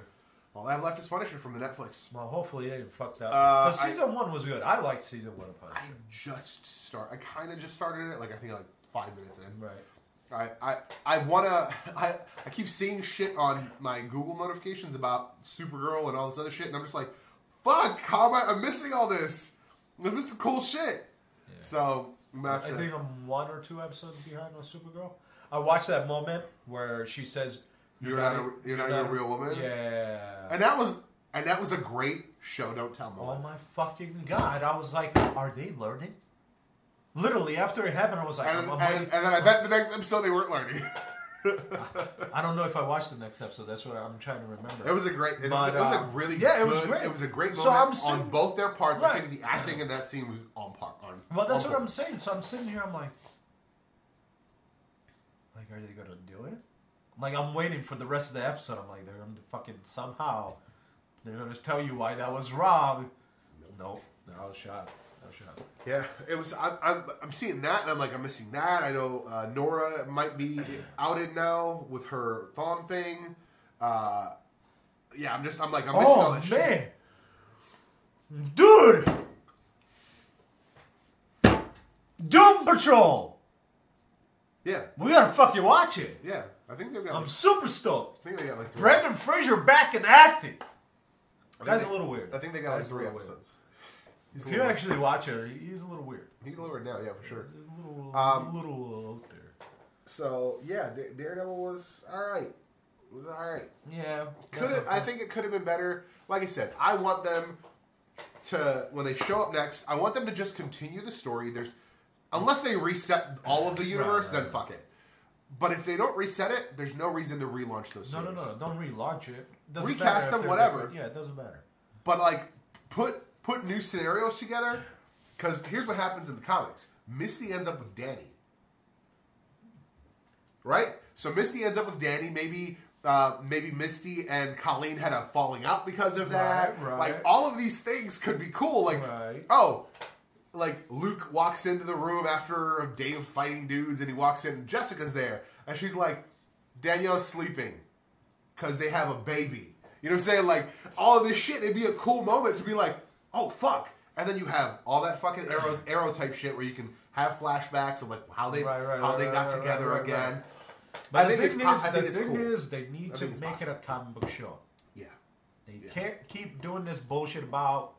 All I have left is Punisher from the Netflix. Well, hopefully they didn't fuck that up. Season 1 was good. I liked season 1 of Punisher. I kind of just started it. Like I think like 5 minutes in. Right. I keep seeing shit on my Google notifications about Supergirl and all this other shit, and I'm just like, fuck, how am I missing all this? I'm missing cool shit. Yeah. So I think I'm 1 or 2 episodes behind on Supergirl. I watched that moment where she says, You're not a real woman? Yeah. And that was a great show don't tell moment. Oh my fucking God. I was like, are they learning? Literally, after it happened, I was like, and then I bet the next episode they weren't learning. I don't know if I watched the next episode. That's what I'm trying to remember. It was a great, it was a really good, it was great. It was a great moment on both their parts. Right. I think the acting in that scene was on par. Well, that's what I'm saying. So I'm sitting here, I'm like, are they going to do it? Like, I'm waiting for the rest of the episode. I'm like, they're going to fucking somehow, they're going to tell you why that was wrong. Nope. I was shocked. Yeah, it was. I'm seeing that, and I'm like, I'm missing that. I know Nora might be outed now with her thong thing. Yeah, I'm missing all that shit. Dude, Doom Patrol. Yeah, we gotta fucking watch it. Yeah, I think they've got. I'm super stoked. I think they got like 3. Brendan Fraser back in acting. That's a little weird. I think they got like 3 episodes. If you actually watch it, he's a little weird. He's a little weird now, yeah, for sure. He's a little out there. So, yeah, Daredevil was alright. It was alright. Yeah. I think it could have been better. Like I said, I want them to, when they show up next, I want them to just continue the story. Unless they reset all of the universe, then fuck it. But if they don't reset it, there's no reason to relaunch those series. No. Don't relaunch it. Recast them, whatever. Yeah, it doesn't matter. But, like, put new scenarios together, because here's what happens in the comics. Misty ends up with Danny. Right? So Misty ends up with Danny. Maybe Misty and Colleen had a falling out because of that. Right. Like, all of these things could be cool. Like, like Luke walks into the room after a day of fighting dudes, and he walks in, and Jessica's there. And she's like, Danielle's sleeping because they have a baby. You know what I'm saying? Like, all of this shit, it'd be a cool moment to be like, oh, fuck. And then you have all that fucking arrow type shit where you can have flashbacks of like how they got together again. But the thing is, they need to make it a comic book show. Yeah. They can't keep doing this bullshit about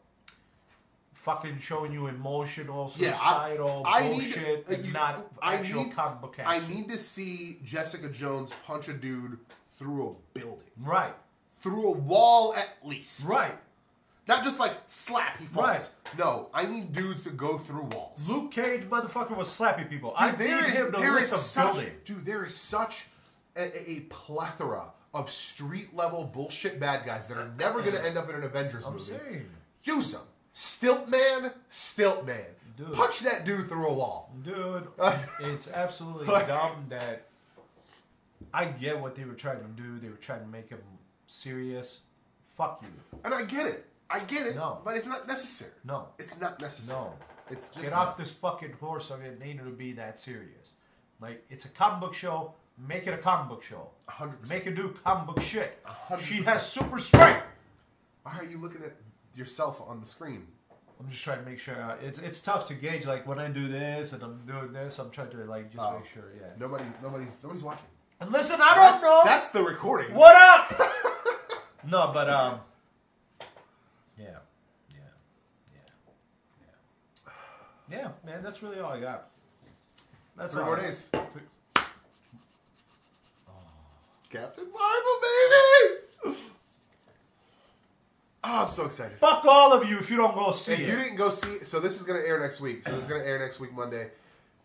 fucking showing you emotional, suicidal bullshit and not actual comic book action. I need to see Jessica Jones punch a dude through a building. Right. Through a wall at least. Right. Not just like slap, he falls. Right. No, I need dudes to go through walls. Luke Cage, motherfucker, was slapping people. Dude, I need him to lift a building. Dude, there is such a plethora of street-level bullshit bad guys that are never going to end up in an Avengers movie. Saying. Use them. Stilt man. Dude. Punch that dude through a wall. Dude, it's absolutely dumb that... I get what they were trying to do. They were trying to make him serious. Fuck you. And I get it. But it's not necessary. No. It's not necessary. No. It's just get off this fucking horse of it needing to be that serious. Like, it's a comic book show. Make it a comic book show. 100%. Make it do comic book shit. 100%. She has super strength. Why are you looking at yourself on the screen? I'm just trying to make sure. It's tough to gauge. Like, when I do this and I'm doing this, I'm trying to, like, just make sure, yeah. Nobody's watching. And listen, I don't know. That's the recording. What up? No, but, Yeah, man, that's really all I got. That's 3 more days. Oh. Captain Marvel, baby! Oh, I'm so excited. Fuck all of you if you don't go see it. If you didn't go see it, so this is going to air next week. Monday.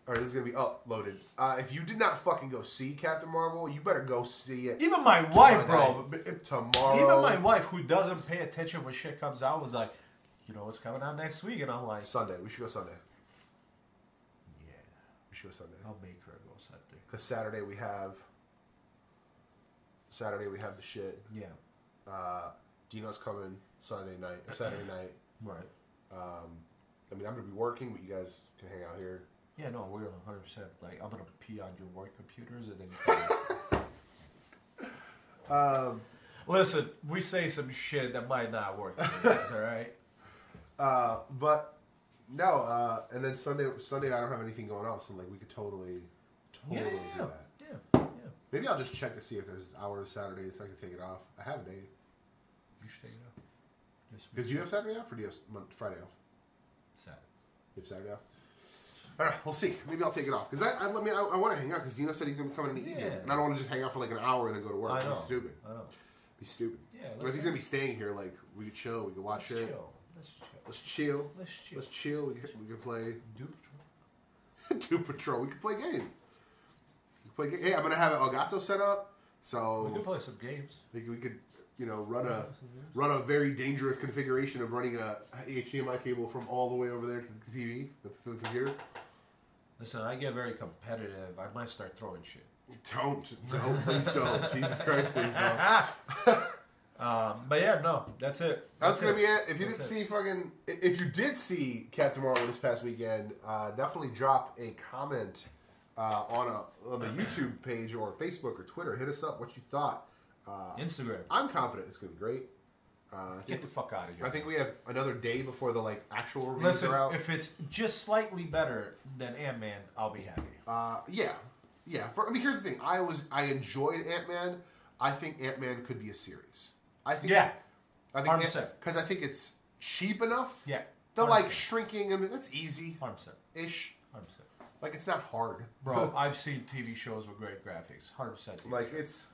Or this is going to be uploaded. If you did not fucking go see Captain Marvel, you better go see it. Even my wife, bro. Tomorrow. Even my wife, who doesn't pay attention when shit comes out, was like, you know what's coming out next week? And I'm like... Sunday. We should go Sunday. Yeah. We should go Sunday. I'll make her go Sunday. Because Saturday we have the shit. Yeah. Dino's coming Saturday night. Right. I mean, I'm going to be working, but you guys can hang out here. Yeah, no, we're 100%. Like, I'm going to pee on your work computers and then you can... Listen, we say some shit that might not work for you guys, alright? But, no, and then Sunday I don't have anything going on, so, like, we could totally do that. Yeah. Maybe I'll just check to see if there's hours Saturday so I can take it off. I have a day. You should take it off. Because do you have Saturday off or do you have Friday off? Saturday. You have Saturday off? All right, we'll see. Maybe I'll take it off. Because I want to hang out because Dino said he's going to come in the evening. And I don't want to just hang out for like an hour and then go to work. I know. Be stupid. I know. Be stupid. Yeah. But if he's going to be staying here, like, we could chill. We could watch it. Let's chill. We could play Doom Patrol. Doom Patrol. We could play games. Hey, I'm going to have an Elgato set up. So we could play some games. We could, run a very dangerous configuration of running a HDMI cable from all the way over there to the TV, to the computer. Listen, I get very competitive. I might start throwing shit. Don't, please don't. Jesus Christ, please don't. But yeah, no, that's it. That's gonna be it. If you did see Captain Marvel this past weekend, definitely drop a comment on the YouTube page or Facebook or Twitter. Hit us up what you thought. Instagram. I'm confident it's gonna be great. Get the fuck out of here. I think we have another day before the actual reviews are out. If it's just slightly better than Ant-Man, I'll be happy. Yeah. Here's the thing. I enjoyed Ant-Man. I think Ant-Man could be a series. I think 100%. Because I think it's cheap enough. Yeah. The shrinking. I mean, that's easy. 100%. Ish. 100%. Like, it's not hard. Bro, I've seen TV shows with great graphics. 100%. Like, it's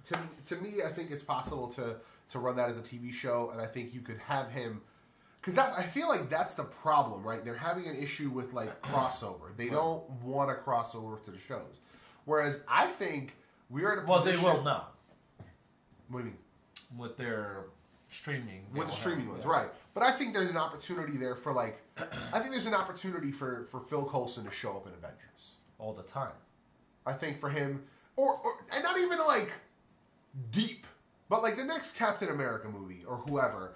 to me, I think it's possible to run that as a TV show, and I think you could have him... Because I feel like that's the problem, right? They're having an issue with, crossover. They don't want to cross over to the shows. Whereas I think we're at a position... Well, they will now. What do you mean? With their streaming. With the streaming ones, right. But I think there's an opportunity there for, I think there's an opportunity for Phil Coulson to show up in Avengers. All the time. I think for him... And not even, deep. But, the next Captain America movie, or whoever,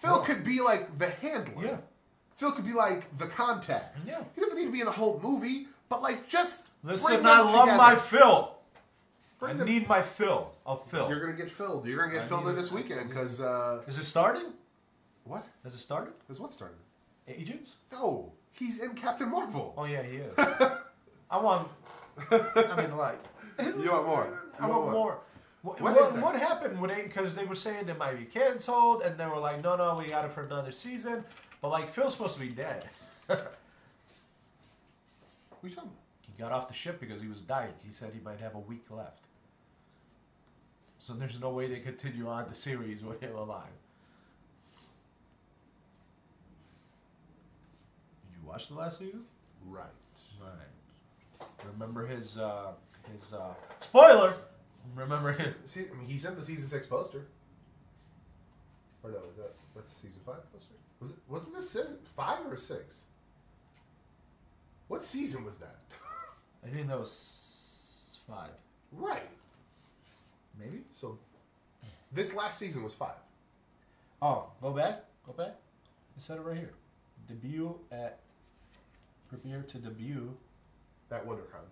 Phil could be, the handler. Yeah. Phil could be, the contact. Yeah. He doesn't need to be in the whole movie, but, just Listen, I love my Phil. I need my fill of Phil. You're going to get filled. You're going to get filled in this weekend, because... Is it starting? What? Has it started? Has what started? Agents? No. He's in Captain Marvel. Oh, yeah, he is. You want more? I want more. What happened with it? Because they were saying it might be canceled, and they were like, no, we got it for another season. But like, Phil's supposed to be dead. What are you talking about? He got off the ship because he was dying. He said he might have a week left. So there's no way they continue on the series with him alive. Did you watch the last season? Right. Remember his spoiler. Remember his. He sent the season 6 poster. Or no, that's the season 5 poster? Wasn't this season 5 or 6? What season was that? I think that was 5. Right. Maybe. So this last season was 5. Oh, go back. You said it right here. Premiere to debut. At WonderCon.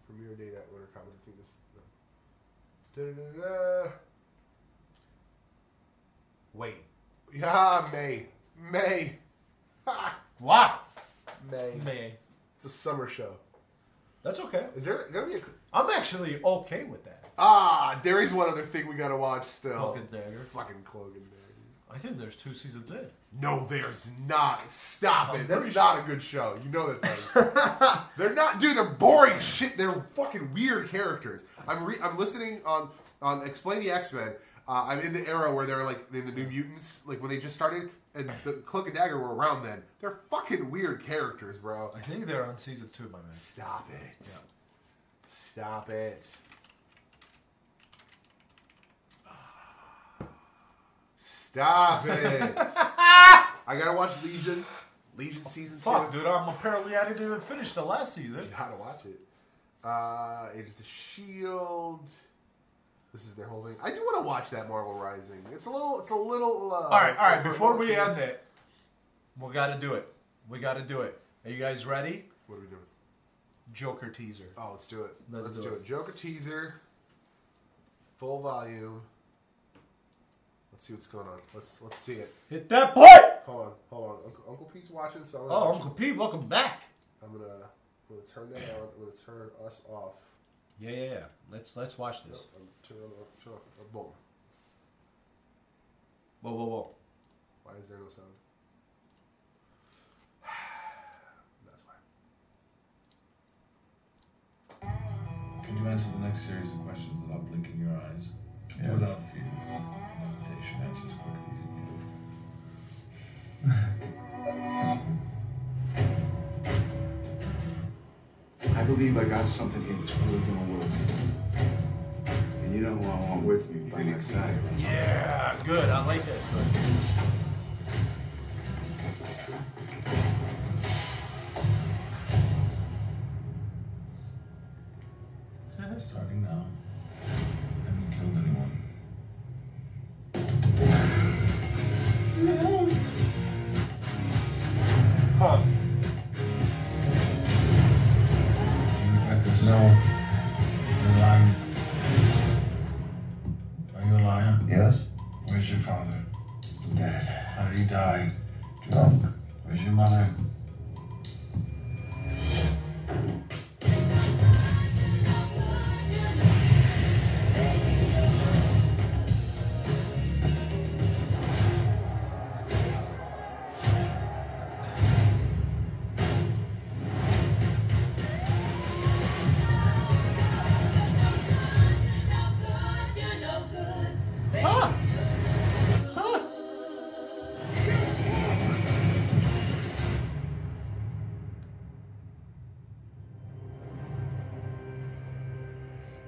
Premiere date at WonderCon. I think this. Wait. Yeah, May. Ha! Wow. May. It's a summer show. That's okay. Is there gonna be a? I'm actually okay with that. There is one other thing we gotta watch still. Cloak and Dagger. Fucking Cloak and Dagger. I think there's 2 seasons in. No, there's not. Stop it. That's not a good show. You know that's not. They're not. Dude, they're boring shit. They're fucking weird characters. I'm listening on Explain the X-Men. I'm in the era where they're like in the New Mutants, like when they just started, and the Cloak and Dagger were around then. They're fucking weird characters, bro. I think they're on season 2, my man. Stop it. Yeah. Stop it. Stop it. I gotta watch Legion. Legion season 2. Fuck, dude, I didn't even finish the last season. You gotta watch it. Agents of S.H.I.E.L.D. This is their whole thing. I do want to watch that Marvel Rising. It's a little. All right. Before we end it, we gotta do it. Are you guys ready? What are we doing? Joker teaser. Oh, let's do it. Let's do it. Joker teaser. Full volume. Let's see what's going on. Let's see it. Hit that point. Hold on. Uncle Pete's watching, so Uncle Pete, welcome back. I'm gonna turn that on. I'm gonna turn us off. Yeah. Let's watch this. Turn off. Boom. Whoa. Why is there no sound? That's why. Could you answer the next series of questions without blinking your eyes? Yes. Without fear, hesitation, answer as quickly as you can. I believe I got something here that's really gonna work. And you know who I want with me by my side. Yeah, good. I like that stuff. Starting now. Have you killed anyone? Huh. No. You're lying. Are you a liar? Yes? Where's your father? Dead. How did he die? Drunk. Where's your mother?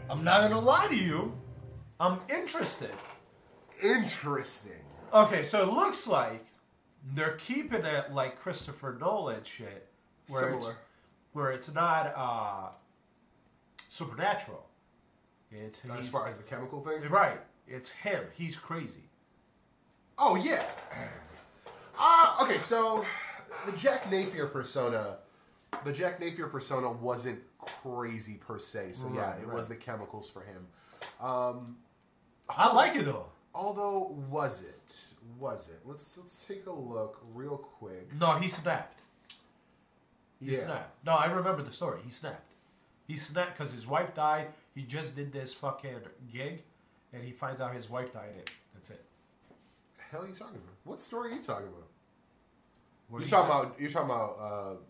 I'm not gonna lie to you. I'm interested. Interesting. Okay, so it looks like they're keeping it like Christopher Nolan shit, where it's not supernatural. It's as far as the chemical thing, right? It's him. He's crazy. Oh yeah. Okay, so the Jack Napier persona wasn't crazy per se. So it was the chemicals for him. I like it though. Although, was it? Let's take a look real quick. No, he snapped. He snapped. No, I remember the story. He snapped. He snapped because his wife died. He just did this fucking gig, and he finds out his wife died. That's it. The hell are you talking about? What story are you talking about? You're talking about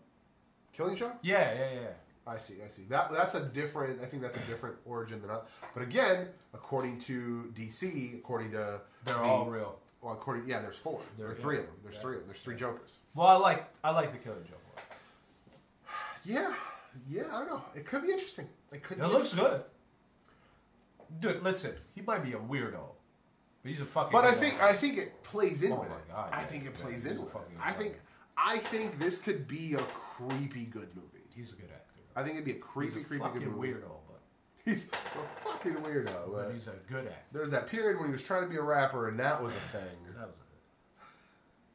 Killing Joke? Yeah. I see. That's a different. I think that's a different origin than. But again, according to DC, according to they're all real. Well, there's four. There are three of them. There's three of them. There's three Jokers. Well, I like the Killing Joke one. Yeah. I don't know. It could be interesting. It looks good. Dude, listen. He might be a weirdo, but he's a fucking. But I think it plays in with it. God, I think it plays in with it. I think this could be a creepy good movie. He's a good actor. I think it'd be a creepy good movie. Weirdo, but he's a fucking weirdo. But he's a good actor. There's that period when he was trying to be a rapper, and that was a thing.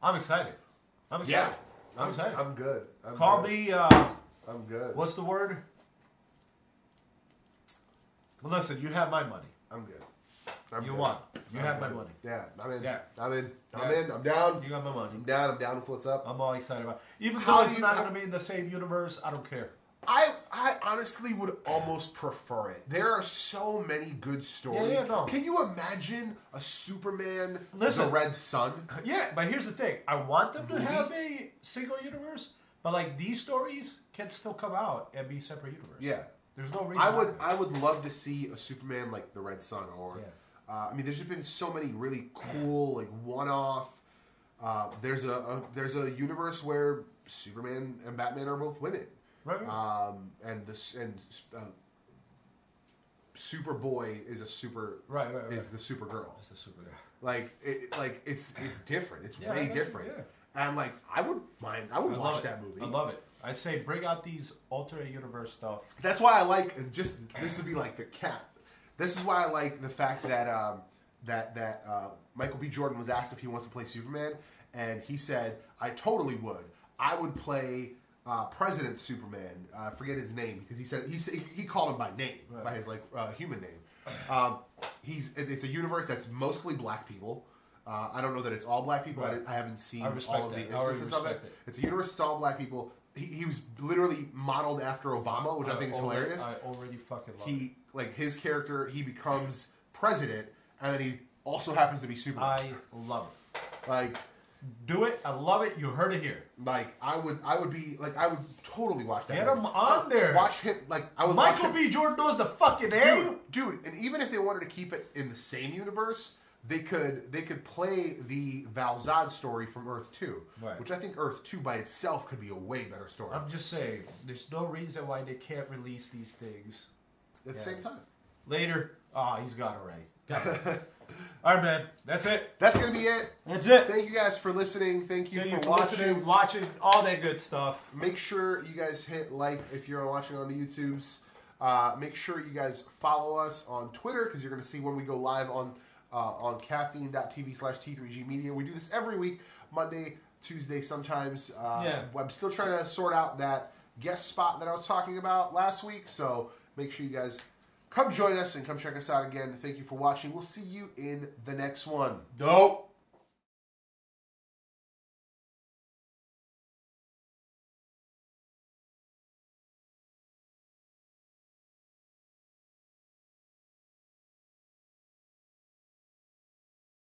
I'm excited. Yeah. I'm excited. I'm good. Call me. I'm good. What's the word? Well, listen, you have my money. I'm good. You won. You have my money. Yeah, I'm in. Yeah. I'm in. I'm down. You got my money. I'm down with what's up. I'm all excited about it. Even though it's not going to be in the same universe, I don't care. I honestly would almost prefer it. There are so many good stories. Yeah, no. Can you imagine a Superman with a red sun? Yeah, but here's the thing. I want them to have a single universe, but like these stories can still come out and be separate universe. Yeah. There's no reason. I would love to see a Superman like the Red Sun, or I mean, there's just been so many really cool like one-off. There's a universe where Superman and Batman are both women, right? And Superboy is is the Supergirl. It's the Supergirl. Like it's different. It's way different. Yeah. And like I would watch that movie. I love it. I say bring out these alternate universe stuff. That's why I like this would be like the cap. This is why I like the fact that Michael B. Jordan was asked if he wants to play Superman, and he said, "I totally would. I would play President Superman. Forget his name because he called him by name, by his human name. It's a universe that's mostly black people." I don't know that it's all black people. Right. I haven't seen all of the instances of it. It's a universe that's all black people. He was literally modeled after Obama, which I think is hilarious. I already fucking love it. Like his character, he becomes president, and then he also happens to be Superman. I love it. Like, do it. I love it. You heard it here. Like, I would totally watch that. Get him on there. Watch him. Like, I would. Michael B. Jordan knows the fucking name, dude. And even if they wanted to keep it in the same universe, they could play the Val-Zod story from Earth 2, which I think Earth 2 by itself could be a way better story. I'm just saying, there's no reason why they can't release these things at the same time. Later, he's got it right. All right, man. That's it. That's going to be it. That's it. Thank you guys for listening. Thank you for watching all that good stuff. Make sure you guys hit like if you're watching on the YouTubes. Make sure you guys follow us on Twitter because you're going to see when we go live on caffeine.tv/T3G Media. We do this every week, Monday, Tuesday, sometimes. I'm still trying to sort out that guest spot that I was talking about last week, so make sure you guys come join us and come check us out again. Thank you for watching. We'll see you in the next one. Dope.